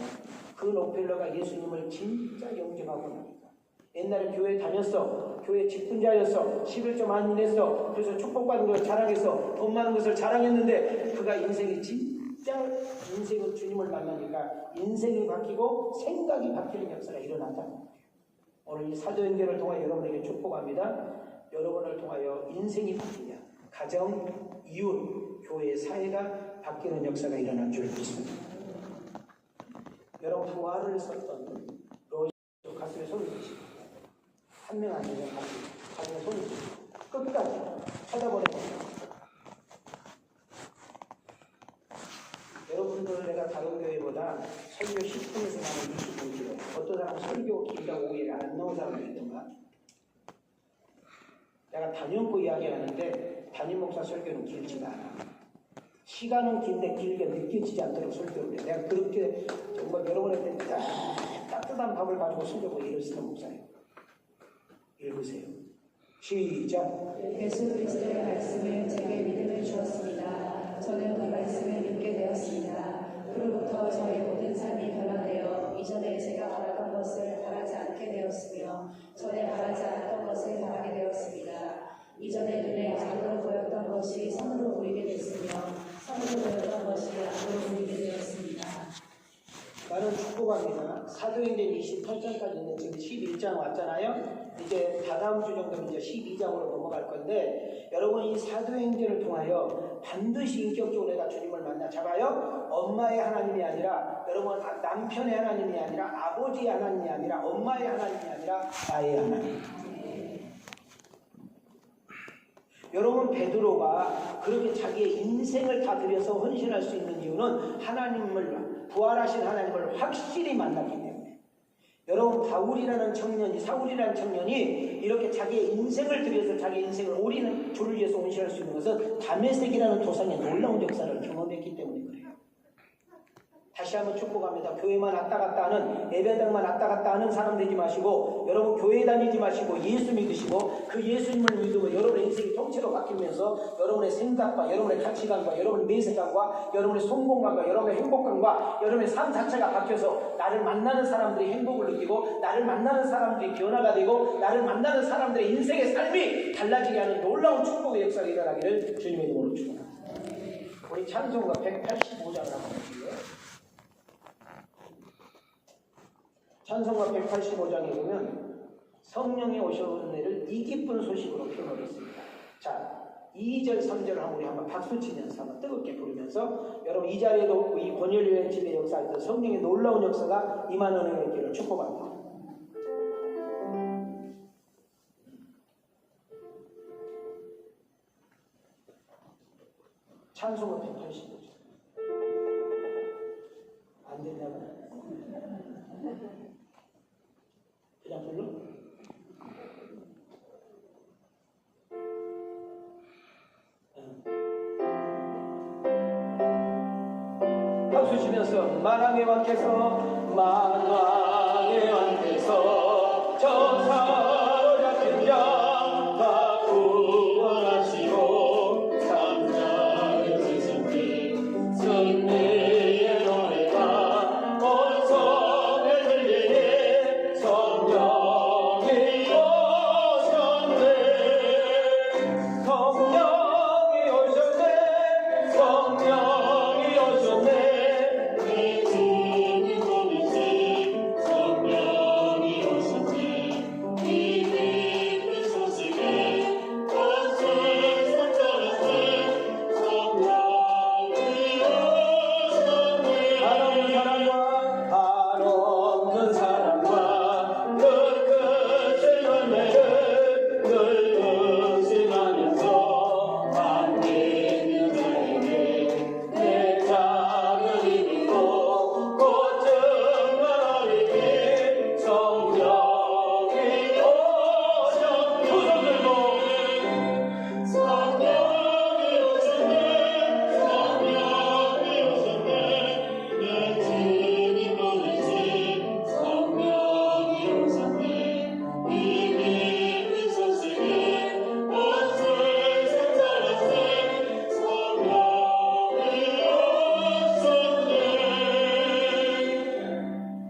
그 록펠러가 예수님을 진짜 영접하고 나니까 옛날에 교회 다녔어. 교회 직분자였어. 11조 많이 냈어. 그래서 축복받은 걸 자랑했어. 돈 많은 것을 자랑했는데 그가 인생이 진짜 인생은 주님을 만나니까 인생이 바뀌고 생각이 바뀌는 역사가 일어난다. 오늘 이 사도행전을 통해 여러분에게 축복합니다. 여러분을 통하여 인생이 바뀌냐, 가정, 이웃, 교회, 사회가 바뀌는 역사가 일어날 줄 믿습니다. 여러분 부활을 썼던 로이 가슴에 손을 드시고 한 명 아니면 가슴에 손을 드시고 끝까지 쳐다보는 겁니다. 여러분들 내가 다른 교회보다 설교 10분에서 나는 25km 어떤 사람은 설교 길다고 오해 안 나온 사람도 있던가. 내가 담임목사 이야기하는데 담임 목사 설교는 길지가 않아. 시간은 긴데 길게 느껴지지 않도록 설교를 해. 내가 그렇게 정말 여러분한테 따뜻한 밥을 가지고 설교하고 일을 쓰는 목사예요. 읽으세요. 시작. 예수 그리스도의 말씀을 제게 믿음을 주었습니다. 저는 그 말씀을 믿게 되었습니다. 그로부터 저의 모든 삶이 변화되어 이전에 제가 바라던 것을 바라지 않게 되었으며 전에 바라지 않았던 것을 바라게 되었습니다. 이전에 눈에 악으로 보였던 것이 선으로 보이게 됐으며 선으로 보였던 것이 악으로 보이게 되었습니다. 나는 축복합니다. 사도행전 28장까지 있는 지금 11장 왔잖아요. 이제 다다음 주 정도면 이제 12장으로 넘어갈 건데 여러분 이 사도행전을 통하여 반드시 인격적으로 내가 주님을 만나 잡아요. 엄마의 하나님이 아니라 여러분 남편의 하나님이 아니라 아버지의 하나님이 아니라 엄마의 하나님이 아니라 나의 하나님. 여러분 베드로가 그렇게 자기의 인생을 다 들여서 헌신할 수 있는 이유는 하나님을 부활하신 하나님을 확실히 만났기 때문에. 여러분 바울이라는 청년이 사울이라는 청년이 이렇게 자기의 인생을 들여서 자기 인생을 올인은 주를 위해서 헌신할 수 있는 것은 다메섹이라는 도상의 놀라운 역사를 경험했기 때문에 그래요. 다시 한번 축복합니다. 교회만 왔다 갔다 하는 예배당만 왔다 갔다 하는 사람 되지 마시고 여러분 교회 다니지 마시고 예수 믿으시고 그 예수님을 믿으면 여러분의 인생이 통째로 바뀌면서 여러분의 생각과 여러분의 가치관과 여러분의 내세관과 여러분의 성공감과 여러분의 행복감과 여러분의 삶 자체가 바뀌어서 나를 만나는 사람들이 행복을 느끼고 나를 만나는 사람들이 변화가 되고 나를 만나는 사람들의 인생의 삶이 달라지게 하는 놀라운 축복의 역사가 일어나기를 주님의 이름으로 축원합니다. 우리 찬송가 185장을 한번 볼게요. 찬송가 185장에 보면 성령이 오셔오는 일을 이 기쁜 소식으로 표현했습니다. 자, 2절, 3절을 우리 한번 박수 치면서 한번 뜨겁게 부르면서 여러분 이 자리에도 이 권율교회 집의 역사에서 성령의 놀라운 역사가 임하는 은혜가 있기를 축복합니다. 찬송가 185장 안 됐나봐. 그냥 불러? 박수 치면서 만왕의 왕께서 저 사로잡힌 자 다 구원하시고 삼자의 지성이 승리의 노래가 온 성에 들리니 성령이 오셨네. 성령이 오셨네. 성령이 오셨네. 내 주님 보내신 성령이 오셨네. 이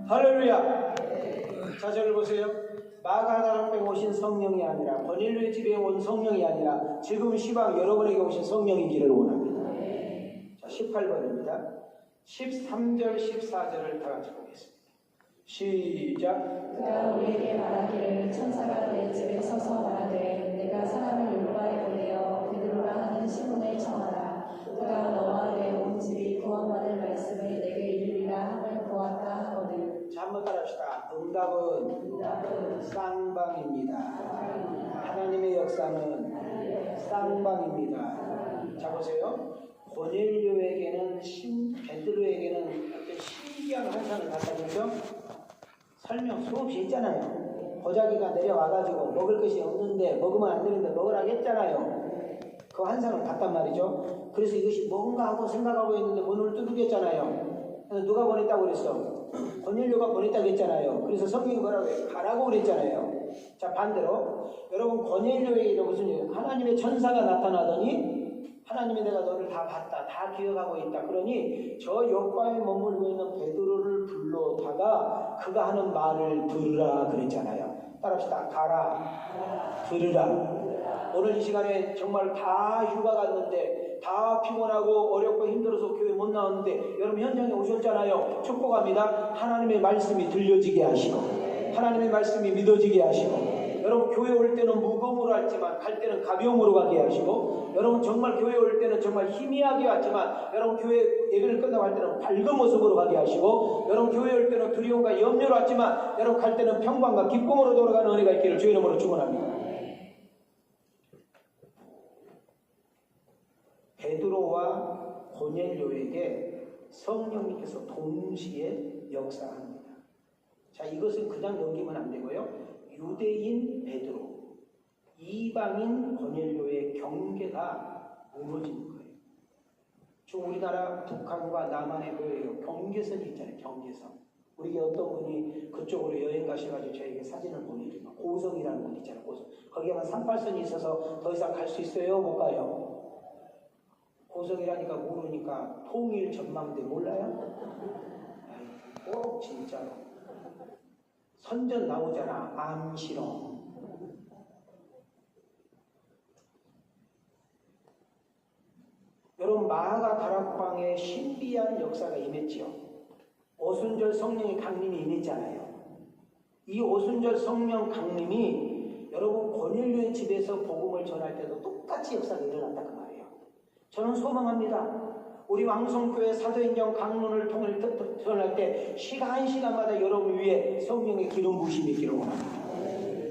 할렐루야. 자, 저를 보세요. 마가다락방에 오신 성령이 아니라 고넬료의 집에 온 성령이 아니라 지금 시방 여러분에게 오신 성령이기를 원합니다. 자, 18번입니다. 13절 14절을 다 같이 보겠습니다. 시작. 그가 우리에게 말하기를 천사가 내 집에 서서 말하되 내가 사람을 율로바에 보내어 베드로라 하는 시몬을 청하라. 그가 너와 내 온 집이 구원받을 말씀을 내게 이르리라 함을 보았다 하거든. 자, 한번 따라합시다. 응답은 쌍방입니다. 하나님의 역사는 쌍방입니다. 자, 보세요. 고넬료에게는 베드로에게는 어떤 신기한 환상을 나타내죠. 설명 수없이 했잖아요. 보자기가 내려와가지고 먹을 것이 없는데 먹으면 안 되는데 먹으라고 했잖아요. 그 환상을 봤단 말이죠. 그래서 이것이 뭔가 하고 생각하고 있는데 문을 두들겼잖아요. 그래서 누가 보냈다고 그랬어? 고넬료가 보냈다고 했잖아요. 그래서 성경이 뭐라고 해요? 가라고 그랬잖아요. 자, 반대로 여러분 고넬료에게 무슨 일? 하나님의 천사가 나타나더니 하나님이 내가 너를 다 봤다, 다 기억하고 있다. 그러니 저 옆방에 머물고 있는 베드로를 불러다가 그가 하는 말을 들으라 그랬잖아요. 따라합시다. 가라, 들으라. 오늘 이 시간에 정말 다 휴가 갔는데 다 피곤하고 어렵고 힘들어서 교회 못 나왔는데 여러분 현장에 오셨잖아요. 축복합니다. 하나님의 말씀이 들려지게 하시고 하나님의 말씀이 믿어지게 하시고 여러분 교회 올 때는 무거움으로 왔지만 갈 때는 가벼움으로 가게 하시고 여러분 정말 교회 올 때는 정말 희미하게 왔지만 여러분 교회 예배를 끝나고 할 때는 밝은 모습으로 가게 하시고 여러분 교회 올 때는 두려움과 염려로 왔지만 여러분 갈 때는 평강과 기쁨으로 돌아가는 은혜가 있기를 주의 이름으로 축원합니다. 베드로와 고넬료에게 성령님께서 동시에 역사합니다. 자, 이것은 그냥 넘기면 안 되고요. 유대인 베드로, 이방인 고넬료의 경계가 무너지는 거예요. 지금 우리나라 북한과 남한의 그 경계선이 있잖아요. 경계선. 우리가 어떤 분이 그쪽으로 여행 가셔가지고 저에게 사진을 보내주면 고성이라는 곳 있잖아요. 고성. 거기에만 38선이 있어서 더 이상 갈 수 있어요? 못 가요? 고성이라니까 모르니까 통일 전망대 몰라요? 꼭 진짜로. 선전 나오잖아. 암시롱. 여러분 마가 다락방에 신비한 역사가 임했지요. 오순절 성령의 강림이 임했잖아요. 이 오순절 성령 강림이 여러분 고넬료의 집에서 복음을 전할 때도 똑같이 역사가 일어났다 그 말이에요. 저는 소망합니다. 우리 왕성교회 사도행전 강론을 전할 때 시간마다 여러분 위에 성령의 기름 부으심이 있기를 원합니다.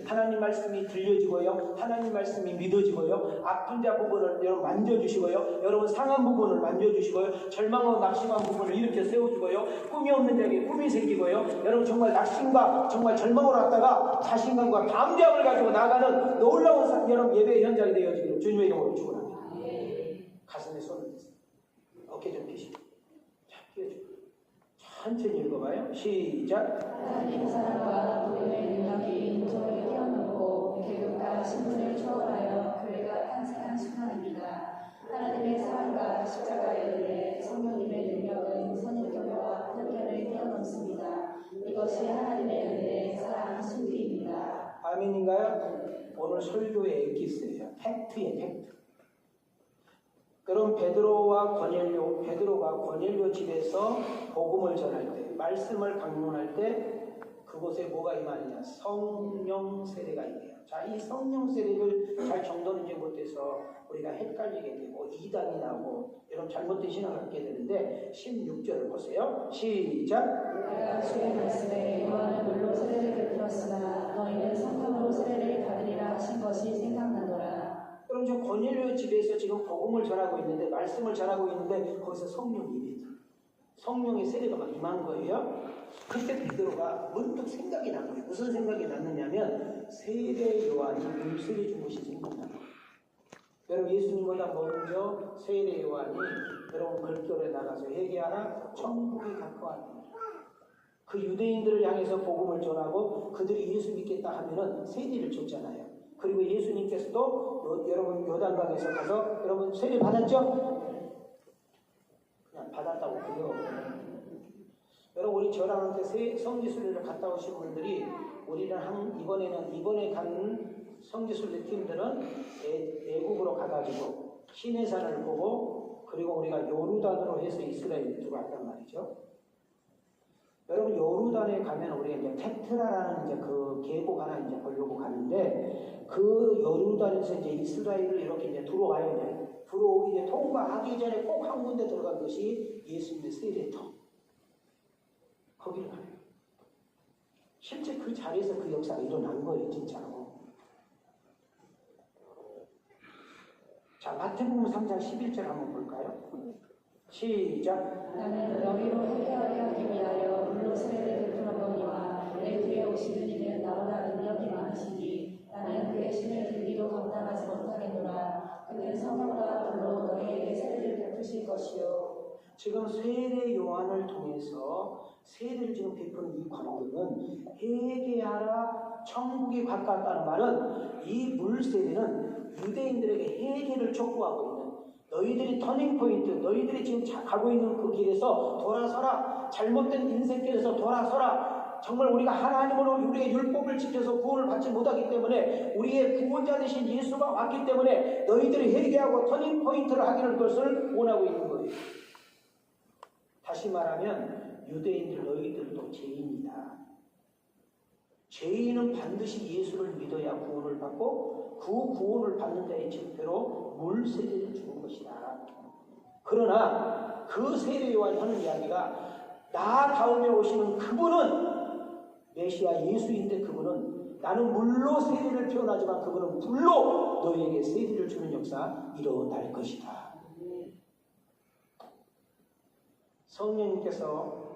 하나님 말씀이 들려지고요. 하나님 말씀이 믿어지고요. 아픈 자 부분을 여러분 만져주시고요. 여러분 상한 부분을 만져주시고요. 절망하고 낙심한 부분을 일으켜 세워주고요. 꿈이 없는 자에게 꿈이 생기고요. 여러분 정말 낙심과 정말 절망으로 왔다가 자신감과 담대함을 가지고 나가는 놀라운 여러분 예배 현장이 되어지기를 주님의 이름으로 축원합니다. 가슴에 손을 대세요. 어깨 좀 펴시고 자, 펴주고 천천히 읽어봐요. 시작. 하나님 사랑과 도리의 능력이 인조를 뛰어넘고 계급과 신분을 초월하여 교회가 탄생한 순간입니다. 하나님의 사랑과 십자가의 은혜, 성령님의 능력은 선입견과 편견을 뛰어넘습니다. 이것이 하나님의 은혜, 사랑, 순리입니다. 아멘인가요? 오늘 설교의 엑기스예요. 팩트예요. 팩트. 그럼 베드로가 고넬료 집에서 복음을 전할 때, 말씀을 강론할 때 그곳에 뭐가 임하느냐? 성령 세례가 임해요. 자, 이 성령 세례를 잘 정돈하지 못해서 우리가 헷갈리게 되고 이단이 나오고 여러분 잘못된 신앙을 갖게 되는데 16절을 보세요. 시작. 내가 주의 말씀에 요한은 물로 세례를 베풀었으나 너희는 성령으로 세례를 받으리라 하신 것이 생각나더라. 그럼 지금 고넬료 집에서 지금 복음을 전하고 있는데 말씀을 전하고 있는데 거기서 성령이 임했죠. 성령의 세례가 막 임한 거예요. 그때 베드로가 문득 생각이 난 거예요. 무슨 생각이 났느냐면 세례 요한이 물세례 준 것이 생각나요. 여러분 예수님보다 먼저 세례 요한이 여러분 글결에 나가서 회개하라 천국이 가까웠다. 그 유대인들을 향해서 복음을 전하고 그들이 예수 믿겠다 하면은 세례를 줬잖아요. 그리고 예수님께서도 여러분 요단강에서 가서 여러분 세례 받았죠? 그냥 받았다고 그래요. 여러분 우리 우리 저랑 성지순례를 갔다 오신 분들이 우리는 이번에 간 성지순례 팀들은 외국으로 가가지고 시내산을 보고 그리고 우리가 요르단으로 해서 이스라엘에 들어갔단 말이죠. 여러분 요르단에 가면 우리가 이제 페트라라는 이제 그 계곡 하나 이제 보려고 가는데 그 요르단에서 이제 이스라엘을 이렇게 이제 들어와야 돼. 들어오기 이제 통과하기 전에 꼭 한 군데 들어간 것이 예수님의 세례터. 거기를 가요. 실제 그 자리에서 그 역사가 일어난 거예요, 진짜로. 자, 마태복음 3장 11절 한번 볼까요? 시작. 나는 너희로 회개하게 하기 위하여 물로 세례를 베풀었거니와 내 뒤에 오시는 이는 나보다 능력이 많으시니 나는 그의 신을 들기도 감당하지 못하겠노라. 그는 성령과 불로 너희에게 세례를 베푸실 것이요. 지금 세례 요한을 통해서 세례를 지금 베푸는 이 관계는 회개하라 천국이 가까웠다는 말은 이 물세례는 유대인들에게 회개를 촉구하고 있는 너희들이 터닝포인트, 너희들이 지금 가고 있는 그 길에서 돌아서라. 잘못된 인생길에서 돌아서라. 정말 우리가 하나님으로 우리의 율법을 지켜서 구원을 받지 못하기 때문에 우리의 구원자 되신 예수가 왔기 때문에 너희들이 회개하고 터닝포인트를 하기를 그것을 원하고 있는 거예요. 다시 말하면 유대인들 너희들도 죄인이다. 죄인은 반드시 예수를 믿어야 구원을 받고 그 구원을 받는 자의 증표로 물세례를 주는 것이다. 그러나 그 세례 요한이 하는 이야기가 나 다음에 오시는 그분은 메시아 예수인데 그분은 나는 물로 세례를 표현하지만 그분은 불로 너희에게 세례를 주는 역사 일어날 것이다. 성령님께서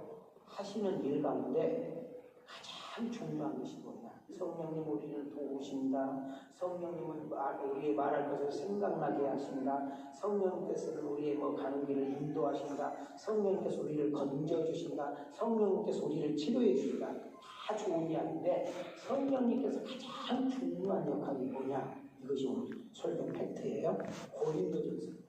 하시는 일 가운데 가장 중요한 것이 뭐냐? 성령님 우리를 도우신다. 성령님은 우리의 말할 것을 생각나게 하신다. 성령님께서는 우리의 가는 길을 인도하신다. 성령님께서 우리를 건져주신다. 성령님께서 우리를 치료해 주신다. 다 좋은 이야기인데 성령님께서 가장 중요한 역할이 뭐냐? 이것이 오늘 설교 팩트예요. 고린도전서.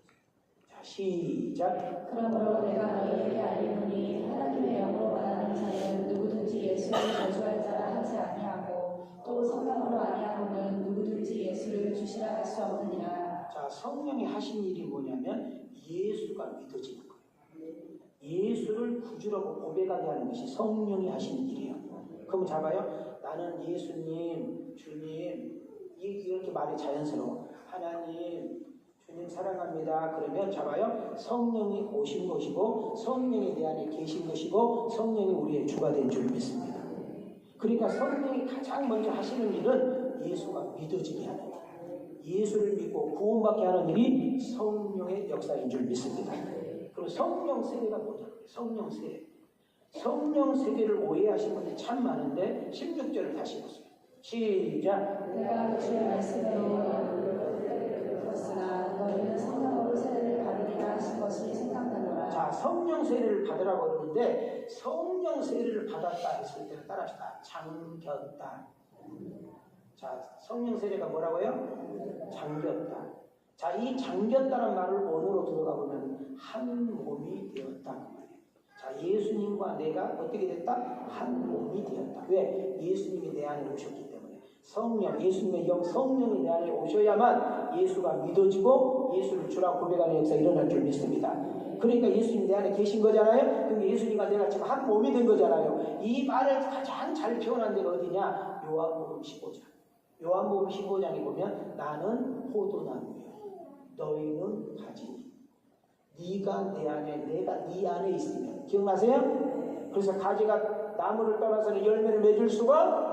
시작. 그러므로 내가 너희에게 알리노니 하나님의 영으로 말하는 자는 누구든지 예수를 저주할 자라 하지 아니하고 또 성령으로 아니하고는 누구든지 예수를 주시라 할 수 없느니라. 자, 성령이 하신 일이 뭐냐면 예수가 믿어지는 거예요. 예수를 구주라고 고백하게 하는 것이 성령이 하시는 일이에요. 그럼 잡아요. 나는 예수님, 주님 이렇게 말이 자연스러워. 하나님 주님 사랑합니다. 그러면 잡아요. 성령이 오신 것이고 성령이 내 안에 계신 것이고 성령이 우리의 주가 된 줄 믿습니다. 그러니까 성령이 가장 먼저 하시는 일은 예수가 믿어지게 하는 일. 예수를 믿고 구원받게 하는 일이 성령의 역사인 줄 믿습니다. 그리고 성령 세례가 뭐냐? 성령 세례. 성령 세례를 오해하신 분들이 참 많은데 16절을 다시 보세요. 시작. 내가 주의 말씀대로 너희는 성령으로 세례를 받으리라 하신 것이 생각나노라. 자, 성령 세례를 받으라고 그러는데 성령 세례를 받았다 했을 때는 따라합시다. 잠겼다. 자, 성령 세례가 뭐라고요? 잠겼다. 자, 이 잠겼다는 말을 원어로 들어가 보면 한 몸이 되었다 그 말이에요. 자, 예수님과 내가 어떻게 됐다? 한 몸이 되었다. 왜? 예수님이 내 안에 오셨기 때문에. 성령, 예수님의 영, 성령이 내 안에 오셔야만 예수가 믿어지고 예수를 주라 고백하는 역사가 일어날 줄 믿습니다. 그러니까 예수님이 내 안에 계신 거잖아요. 그럼 예수님과 내가 지금 한 몸이 된 거잖아요. 이 말을 가장 잘 표현한 데가 어디냐? 요한복음 15장. 요한복음 15장에 보면 나는 포도나무요 너희는 가지니 네가 내 안에 내가 네 안에 있으면. 기억나세요? 그래서 가지가 나무를 떠나서는 열매를 맺을 수가.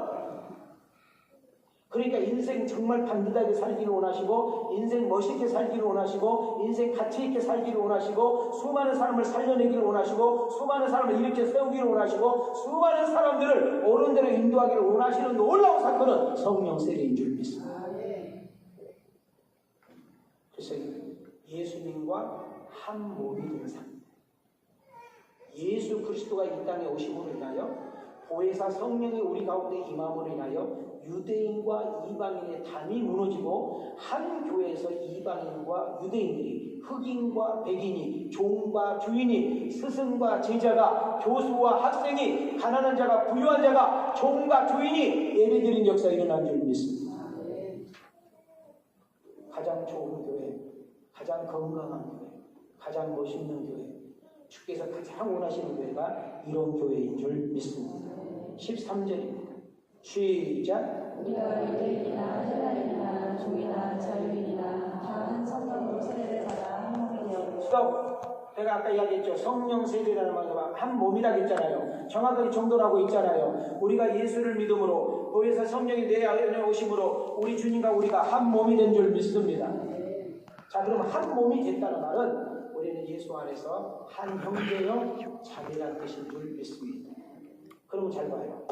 그러니까 인생 정말 반듯하게 살기를 원하시고 인생 멋있게 살기를 원하시고 인생 가치있게 살기를 원하시고 수많은 사람을 살려내기를 원하시고 수많은 사람을 일으켜 세우기를 원하시고 수많은 사람들을 옳은 대로 인도하기를 원하시는 놀라운 사건은 성령 세례인 줄 믿습니다. 그래서 예수님과 한 몸이 된 삶. 예수 그리스도가 이 땅에 오심으로 인하여 보혜사 성령이 우리 가운데 임함으로 인하여 유대인과 이방인의 담이 무너지고 한 교회에서 이방인과 유대인들이 흑인과 백인이 종과 주인이 스승과 제자가 교수와 학생이 가난한 자가 부유한 자가 종과 주인이 예배드린 역사가 일어난 줄 믿습니다. 가장 좋은 교회, 가장 건강한 교회, 가장 멋있는 교회, 주께서 가장 원하시는 교회가 이런 교회인 줄 믿습니다. 13절입니다. 시작. 우리가 유대인이나 헬라인이나 종이나 자유인이나 다 한 성령으로 세례를 받아 한 몸이 되었고. 스톱. 제가 아까 이야기했죠. 성령 세례라는 말과 한 몸이라고 했잖아요. 정확하게 정도라고 있잖아요. 우리가 예수를 믿음으로 보혜사 성령이 내 안에 오심으로 우리 주님과 우리가 한 몸이 된 줄 믿습니다. 자, 그럼 한 몸이 됐다는 말은 우리는 예수 안에서 한 형제요 자매라는 뜻인 줄 믿습니다. 그러면 잘 봐요.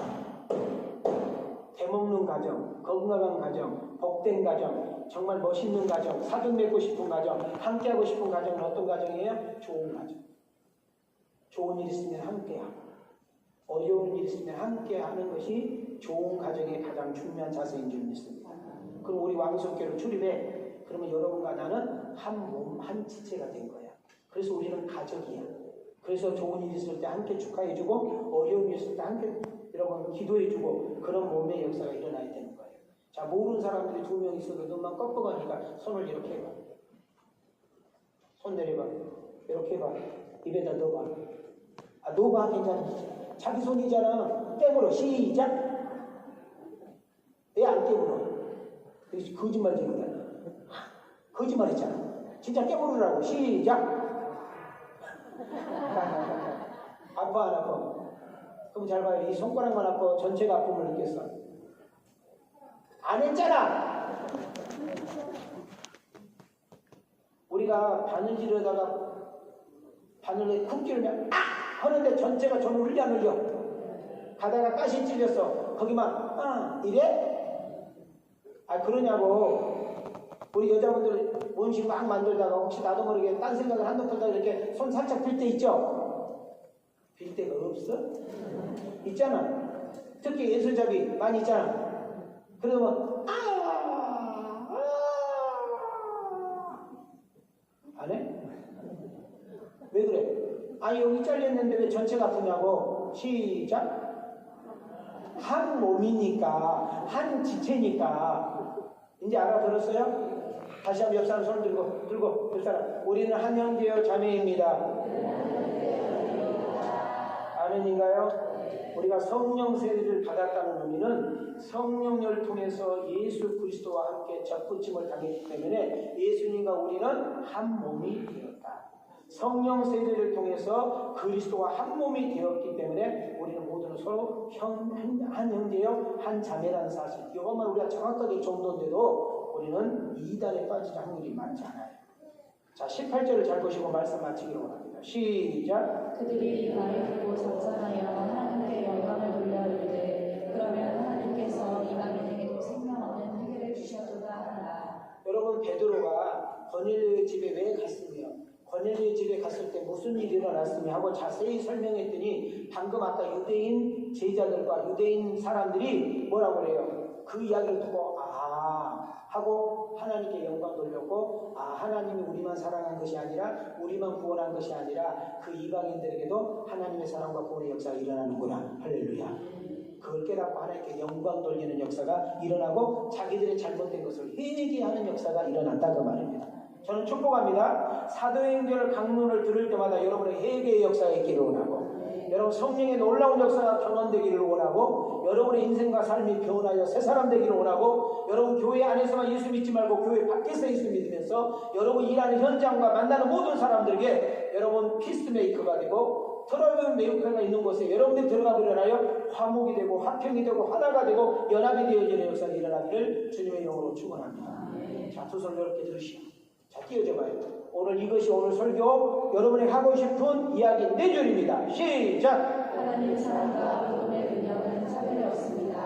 대먹는 가정, 건강한 가정, 복된 가정, 정말 멋있는 가정, 사돈 맺고 싶은 가정, 함께하고 싶은 가정은 어떤 가정이에요? 좋은 가정. 좋은 일 있으면 함께하고, 어려운 일 있으면 함께하는 것이 좋은 가정의 가장 중요한 자세인 줄 믿습니다. 그럼 우리 왕성교회로 출입해. 그러면 여러분과 나는 한 몸, 한 지체가 된 거야. 그래서 우리는 가족이야. 그래서 좋은 일 있을 때 함께 축하해주고, 어려운 일 있을 때 함께 여러분 기도해주고, 그런 몸의 역사가 일어나야 되는 거예요. 자, 모르는 사람들이 2명 있어도 눈만 껌뻑하니까 손을 이렇게 해봐. 손 내려봐. 이렇게 해봐. 입에다 넣어봐. 아, 넣어봐. 괜찮아. 자기 손이잖아. 깨물어. 시작. 왜 안 깨물어? 거짓말 지는 거야. 거짓말 했잖아. 진짜 깨물으라고. 시작. 아파 안 아파? 그럼 잘 봐요. 이 손가락만 아파? 전체가 아픔을 느꼈어? 안 했잖아. 우리가 바느질에다가 바늘에 쿡 찌르면 아! 하는데 전체가 전을 흘려 안 흘려? 가다가 가시 찔렸어. 거기만 아! 이래? 아, 그러냐고. 우리 여자분들 음식 막 만들다가 혹시 나도 모르게 딴 생각을 한두 푼다 이렇게 손 살짝 빌 때 있죠? 빌 때가 없어? 있잖아. 특히 예술잡이 많이 있잖아. 그러면 안 해? 왜 그래? 아니 여기 잘렸는데 왜 전체가 아프냐고. 시작. 한 몸이니까, 한 지체니까. 이제 알아들었어요? 다시 한번 옆 사람 손을 들고 옆 사람. 우리는 한 형제요 자매입니다. 아멘인가요? 우리가 성령 세례를 받았다는 의미는 성령을 통해서 예수 그리스도와 함께 접붙임을 당했기 때문에 예수님과 우리는 한 몸이 되었다. 성령 세례를 통해서 그리스도와 한 몸이 되었기 때문에 우리는 모두는 서로 한 형제요 한 자매라는 사실, 이것만 우리가 정확하게 정도인데도 우리는 이단에 빠질 확률이 많지 않아요. 자, 18절을 잘 보시고 말씀 마치기로 합니다. 시작. 그들이 말을 듣고 작전하여 하나님께 영광을 돌려 이르되 그러면 하나님께서 이방인에게도 생명 없는 회개를 주셨도다 하라. 여러분, 베드로가 거넬료의 집에 왜 갔으며 거넬료의 집에 갔을 때 무슨 일이 일어났으며 하고 자세히 설명했더니 방금 아까 유대인 제자들과 유대인 사람들이 뭐라고 그래요? 그 이야기를 듣고 하고 하나님께 영광 돌렸고, 하나님이 우리만 사랑한 것이 아니라 우리만 구원한 것이 아니라 그 이방인들에게도 하나님의 사랑과 구원의 역사가 일어나는구나. 할렐루야. 그걸 깨닫고 하나님께 영광 돌리는 역사가 일어나고 자기들의 잘못된 것을 회개하는 역사가 일어났다 그 말입니다. 저는 축복합니다. 사도행전 강론을 들을 때마다 여러분의 회개의 역사가 있기를 원하고, 여러분 성령의 놀라운 역사가 경험되기를 원하고, 여러분의 인생과 삶이 변하여 새 사람 되기를 원하고, 여러분 교회 안에서만 예수 믿지 말고 교회 밖에서 예수 믿으면서 여러분 일하는 현장과 만나는 모든 사람들에게 여러분 피스메이커가 되고 트러블 메이커가 있는 곳에 여러분들이 들어가 버려나요 화목이 되고 화평이 되고 하나가 되고 연합이 되어지는 역사가 일어나기를 주님의 이름으로 축원합니다. 자, 두 손 이렇게 들으시오. 자, 띄워져 봐요. 오늘 이것이 오늘 설교 여러분이 하고 싶은 이야기 4줄입니다. 시작! 하나님 사랑과 복음의 능력은 차별이 없습니다.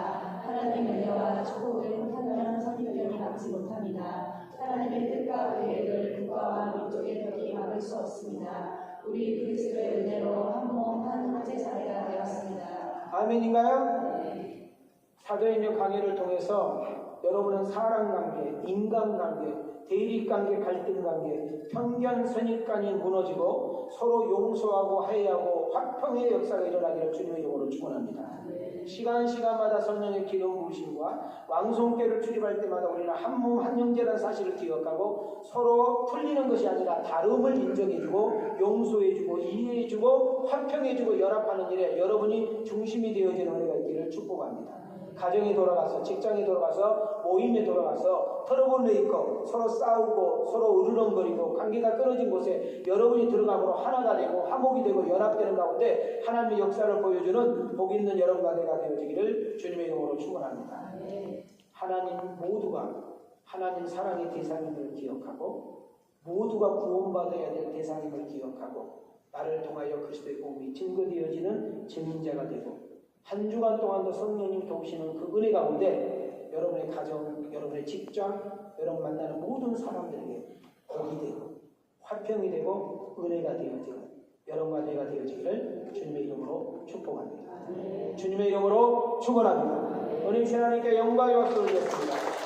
하나님 은혜와 축복은 현명한 선입견이 막지 못합니다. 하나님의 뜻과 계획을 국가와 민족의 벽이 막을 수 없습니다. 우리 그리스도의 은혜로 한 몸 한 형제 자매가 되었습니다. 아멘인가요? 사도행전 강의를 통해서 여러분은 사람관계, 인간관계, 대립관계, 갈등관계, 편견, 선입관이 무너지고 서로 용서하고 화해하고 화평의 역사가 일어나기를 주님의 이름으로 축원합니다. 시간마다 성령의 기름 부으심과 왕성교를 출입할 때마다 우리는 한 몸 한 형제라는 사실을 기억하고 서로 틀리는 것이 아니라 다름을 인정해주고 용서해주고 이해해주고 화평해주고 연합하는 일에 여러분이 중심이 되어지는 은혜가 있기를 축복합니다. 가정에 돌아가서, 직장에 돌아가서, 모임에 돌아가서 트러블 있고 서로 싸우고 서로 으르렁거리고 관계가 끊어진 곳에 여러분이 들어가므로 하나가 되고 화목이 되고 연합되는 가운데 하나님의 역사를 보여주는 복 있는 여러분과 내가 되어지기를 주님의 이름으로 축원합니다. 하나님 모두가 하나님 사랑의 대상임을 기억하고 모두가 구원받아야 될 대상임을 기억하고 나를 통하여 그리스도의 복음이 증거되어지는 증인자가 되고 한 주간 동안도 성령님 도우시는 그 은혜 가운데 여러분의 가정, 여러분의 직장, 여러분 만나는 모든 사람들에게 복이 되고 화평이 되고 은혜가 되어지는 여러분과 내가 되어지기를 주님의 이름으로 축복합니다. 주님의 이름으로 축원합니다. 은혜 주신 하나님께 영광의 박수 올리겠습니다.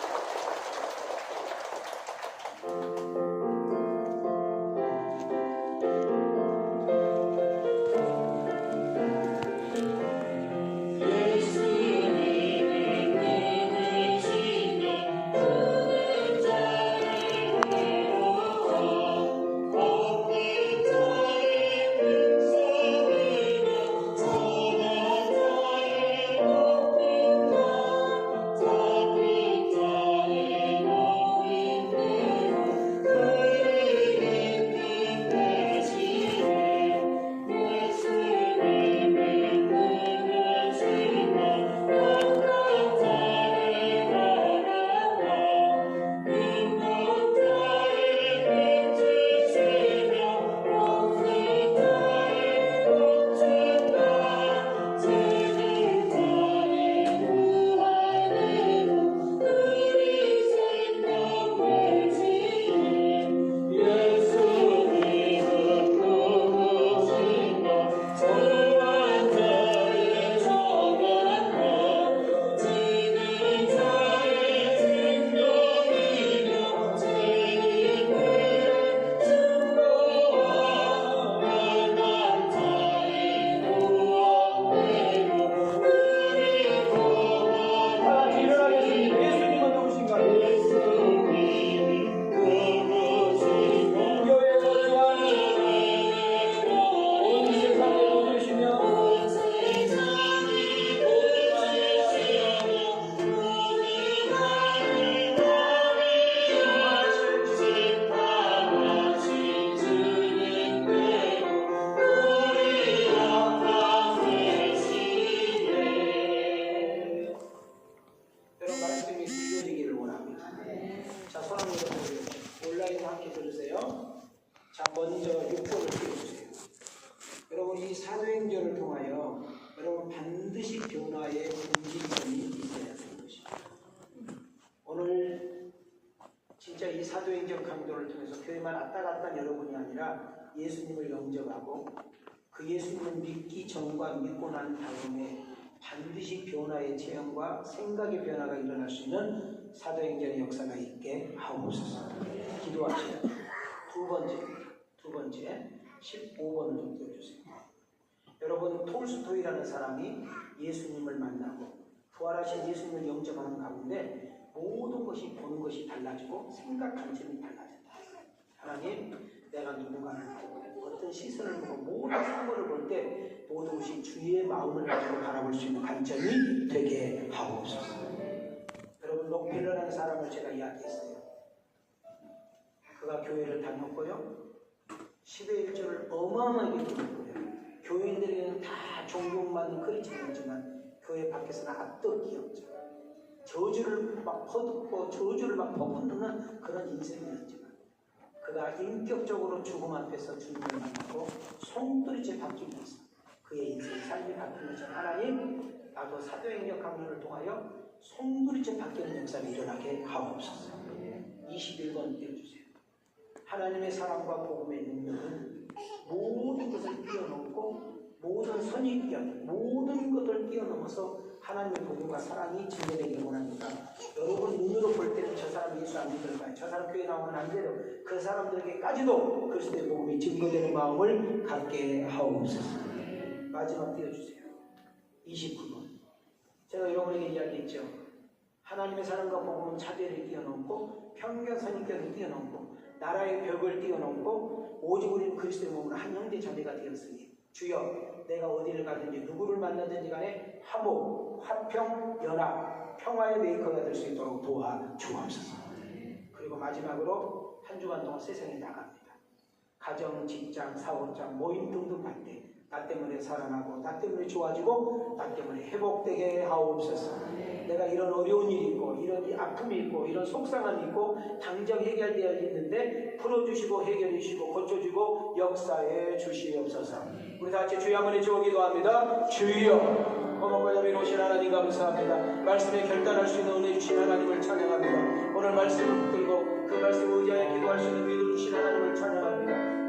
예수님을 영접하고 그 예수님을 믿기 전과 믿고 난 다음에 반드시 변화의 체험과 생각의 변화가 일어날 수 있는 사도행전의 역사가 있게 하옵소서. 기도하시죠. 두 번째 15번을 좀 띄워주세요. 여러분 톨스토이라는 사람이 예수님을 만나고 부활하신 예수님을 영접하는 가운데 모든 것이 보는 것이 달라지고 생각 관점이 달라진다. 하나님, 내가 누군가를 보고 어떤 시선을 보고 모든 상황을 볼 때 모든 것이 주의 마음을 가지고 바라볼 수 있는 관점이 되게 하옵소서. 여러분 록필러라는 사람을 제가 이야기했어요. 그가 교회를 다녔고요. 10의 1조를 어마어마하게 드렸고요. 교인들에게는 다 존경받는 크리스천이지만 교회 밖에서는 압도기였죠. 저주를 막 퍼붓고 저주를 막 퍼붓는 그런 인생이었지만 그가 인격적으로 죽음 앞에서 주님을 만나고 송두리째 바뀌면서 그의 인생 삶이 바뀌면서 하나님, 나도 사도행전 강론을 통하여 송두리째 바뀌는 역사가 일어나게 하옵소서. 21번 띄워주세요. 하나님의 사랑과 복음의 능력은 모든 것을 뛰어넘고 모든 선입견, 모든 것을 뛰어넘어서 하나님의 복음과 사랑이 증거되기를 원합니다. 여러분 눈으로 볼 때는 저 사람 예수 안 믿을 거야, 저 사람 교회 나오면 안 돼요. 그 사람들에게까지도 그리스도의 복음이 증거되는 마음을 갖게 하옵소서. 마지막 띄워주세요. 29번. 제가 여러분에게 이야기했죠. 하나님의 사랑과 복음은 차별을 뛰어넘고 편견 선입견을 뛰어넘고 나라의 벽을 뛰어넘고 오직 우리는 그리스도의 몸으로 한 형제 자매가 되었으니 주여 내가 어디를 가든지 누구를 만나든지 간에 화목, 화평, 연합, 평화의 메이커가 될 수 있도록 도와주옵소서. 그리고 마지막으로 한 주간 동안 세상에 나갑니다. 가정, 직장, 사업장, 모임 등등 할 때 나 때문에 살아나고 나 때문에 좋아지고 나 때문에 회복되게 하옵소서. 내가 이런 어려운 일이 있고 이런 아픔이 있고 이런 속상함이 있고 당장 해결되어 있는데 풀어주시고 해결해 주시고 고쳐주고 역사해 주시옵소서. 우리 다 같이 주여 한번 외쳐 기도합니다. 주여 고맙고 자비로우신 하나님 감사합니다. 말씀에 결단할 수 있는 은혜 주신 하나님을 찬양합니다. 오늘 말씀을 붙들고 그 말씀을 의지하여 기도할 수 있는 믿음 주신 하나님을 찬양합니다.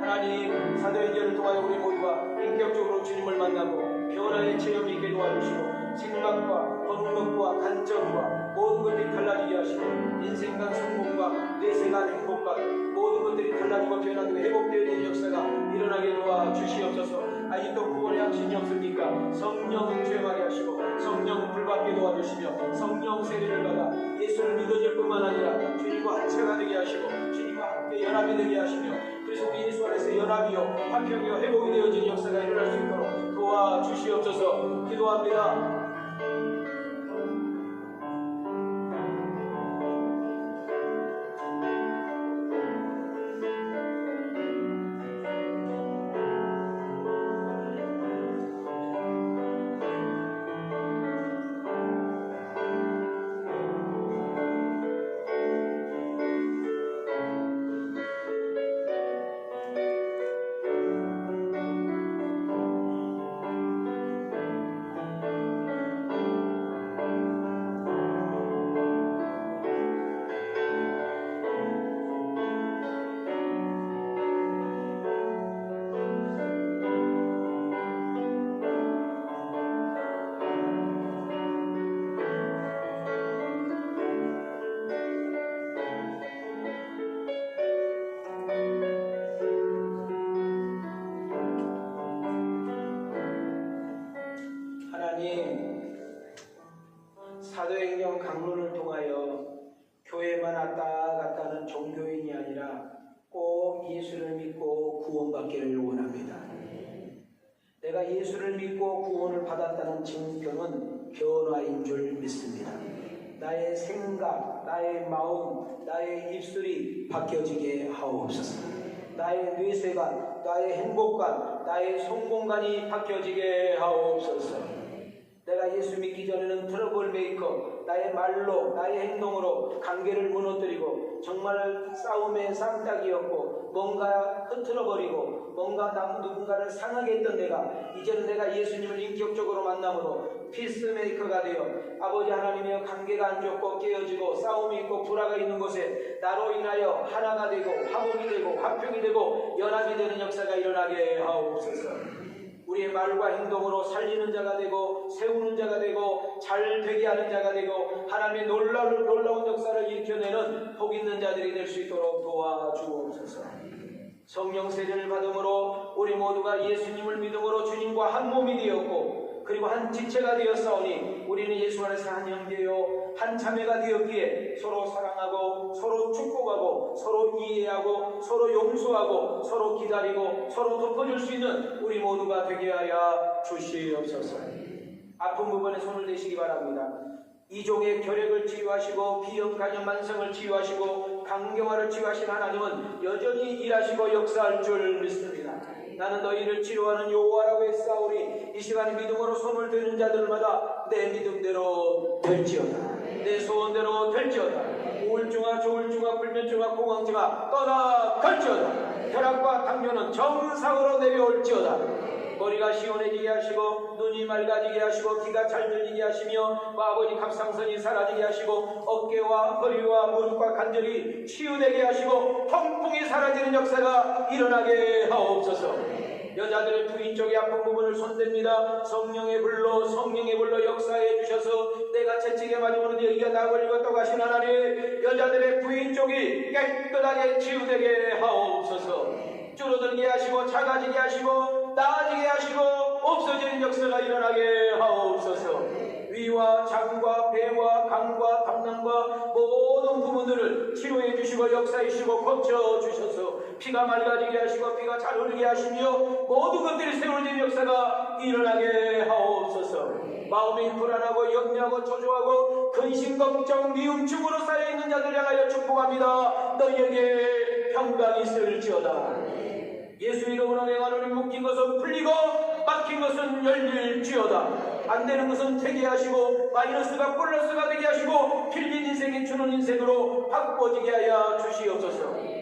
하나님 사도행전을 통하여 우리 모두가 인격적으로 주님을 만나고 변화의 체험이 있게 도와주시고 생각과 번복과 간정과 모든 것들이 달라지게 하시고 인생관 성공과 뇌세관 행복과 모든 것들이 달라지고 변화되고 회복되는 역사가 일어나게 도와주시옵소서. 아직도 구원의 확신이 없습니까? 성령 죄하게 하시고 성령 불받게 도와주시며 성령 세례를 받아 예수를 믿어질 뿐만 아니라 주님과 한체가 되게 하시고 주님과 함께 연합이 되게 하시며 그래서 우리 예수 안에서 연합이요 화평이요 회복이 되어지는 역사가 일어날 수 있도록 도와주시옵소서. 기도합니다. 사도행전 강론을 통하여 교회만 왔다 갔다 하는 종교인이 아니라 꼭 예수를 믿고 구원받기를 원합니다. 내가 예수를 믿고 구원을 받았다는 증표는 변화인 줄 믿습니다. 나의 생각, 나의 마음, 나의 입술이 바뀌어지게 하옵소서. 나의 뇌세관, 나의 행복관, 나의 성공관이 바뀌어지게 하옵소서. 내가 예수 믿기 전에는 트러블 메이커, 나의 말로, 나의 행동으로 관계를 무너뜨리고 정말 싸움의 쌈딱이었고 뭔가 흐트러버리고 뭔가 누군가를 상하게 했던 내가 이제는 내가 예수님을 인격적으로 만남으로 피스메이커가 되어 아버지 하나님의 관계가 안 좋고 깨어지고 싸움이 있고 불화가 있는 곳에 나로 인하여 하나가 되고 화목이 되고 화평이 되고 연합이 되는 역사가 일어나게 하옵소서. 우리의 말과 행동으로 살리는 자가 되고 세우는 자가 되고 잘 되게 하는 자가 되고 하나님의 놀라운 역사를 일으켜내는 복 있는 자들이 될 수 있도록 도와주옵소서. 성령 세례를 받음으로 우리 모두가 예수님을 믿음으로 주님과 한 몸이 되었고 그리고 한 지체가 되었사오니 우리는 예수 안에서 한 형제요 한 자매가 되었기에 서로 사랑하고 서로 축복하고 서로 이해하고 서로 용서하고 서로 기다리고 서로 덮어줄 수 있는 우리 모두가 되게 하여 주시옵소서. 아픈 부분에 손을 대시기 바랍니다. 이종의 결핵을 치유하시고 비염, 간염, 만성을 치유하시고 강경화를 치유하신 하나님은 여전히 일하시고 역사할 줄 믿습니다. 나는 너희를 치료하는 여호와라고 했사오니 이 시간에 믿음으로 손을 드는 자들마다 내 믿음대로 될지어다. 내 소원대로 될지어다. 우울증아 조울증아 불면증아 공황증아 떠나갈지어다. 혈압과 당뇨는 정상으로 내려올지어다. 머리가 시원해지게 하시고 눈이 맑아지게 하시고 귀가 잘 들리게 하시며 아버지 갑상선이 사라지게 하시고 어깨와 허리와 무릎과 관절이 치유되게 하시고 통풍이 사라지는 역사가 일어나게 하옵소서. 여자들의 부인 쪽의 아픈 부분을 손댑니다. 성령의 불로 역사해 주셔서 내가 채찍에 맞으면 여기가 나 걸리고 또 가신 하나님, 여자들의 부인 쪽이 깨끗하게 치유되게 하옵소서. 줄어들게 하시고 작아지게 하시고 나아지게 하시고 없어지는 역사가 일어나게 하옵소서. 위와 장과 배와 간과 담낭과 모든 부분들을 치료해 주시고 역사해 주시고 고쳐 주셔서 피가 맑아지게 하시고 피가 잘 흐르게 하시며 모든 것들이 세워지는 역사가 일어나게 하옵소서. 마음이 불안하고 염려하고 초조하고 근심 걱정 미움 죽음으로 쌓여있는 자들 향하여 축복합니다. 너희에게 평강이 있을지어다. 예수 이름으로 맹하노니 묶인 것은 풀리고 막힌 것은 열릴지어다. 안 되는 것은 되게 하시고 마이너스가 플러스가 되게 하시고 빌린 인생이 주는 인생으로 바꿔지게 하여 주시옵소서.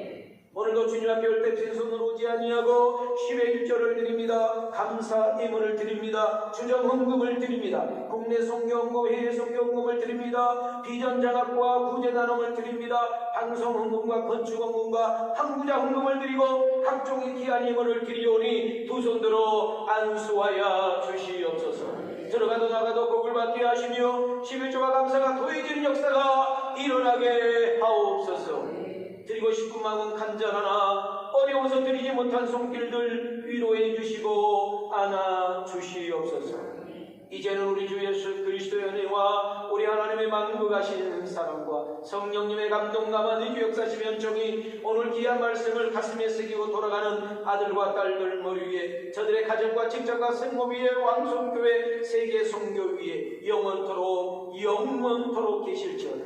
오늘도 주님 앞에 올 때 빈손으로 오지 아니하고 10의 1조를 드립니다. 감사 예물을 드립니다. 주정 헌금을 드립니다. 국내 선교헌금 해외 선교헌금을 드립니다. 비전 장학과 구제 나눔을 드립니다. 방송 헌금과 건축 헌금과 항구자 헌금을 드리고 각종의 귀한 예물을 드리오니 두 손들어 안수하여 주시옵소서. 들어가도 나가도 복을 받게 하시며 11조와 감사가 더해지는 역사가 일어나게 하옵소서. 드리고 싶은 마음은 간절하나 어려워서 드리지 못한 손길들 위로해 주시고 안아 주시옵소서. 이제는 우리 주 예수 그리스도의 은혜와 우리 하나님의 만국하신 사랑과 성령님의 감동감한 의주 역사심 연종이 오늘 귀한 말씀을 가슴에 새기고 돌아가는 아들과 딸들 머리 위에 저들의 가정과 직장과 생모 위에 왕성교회 세계 선교 위에 영원토록 계실지어다.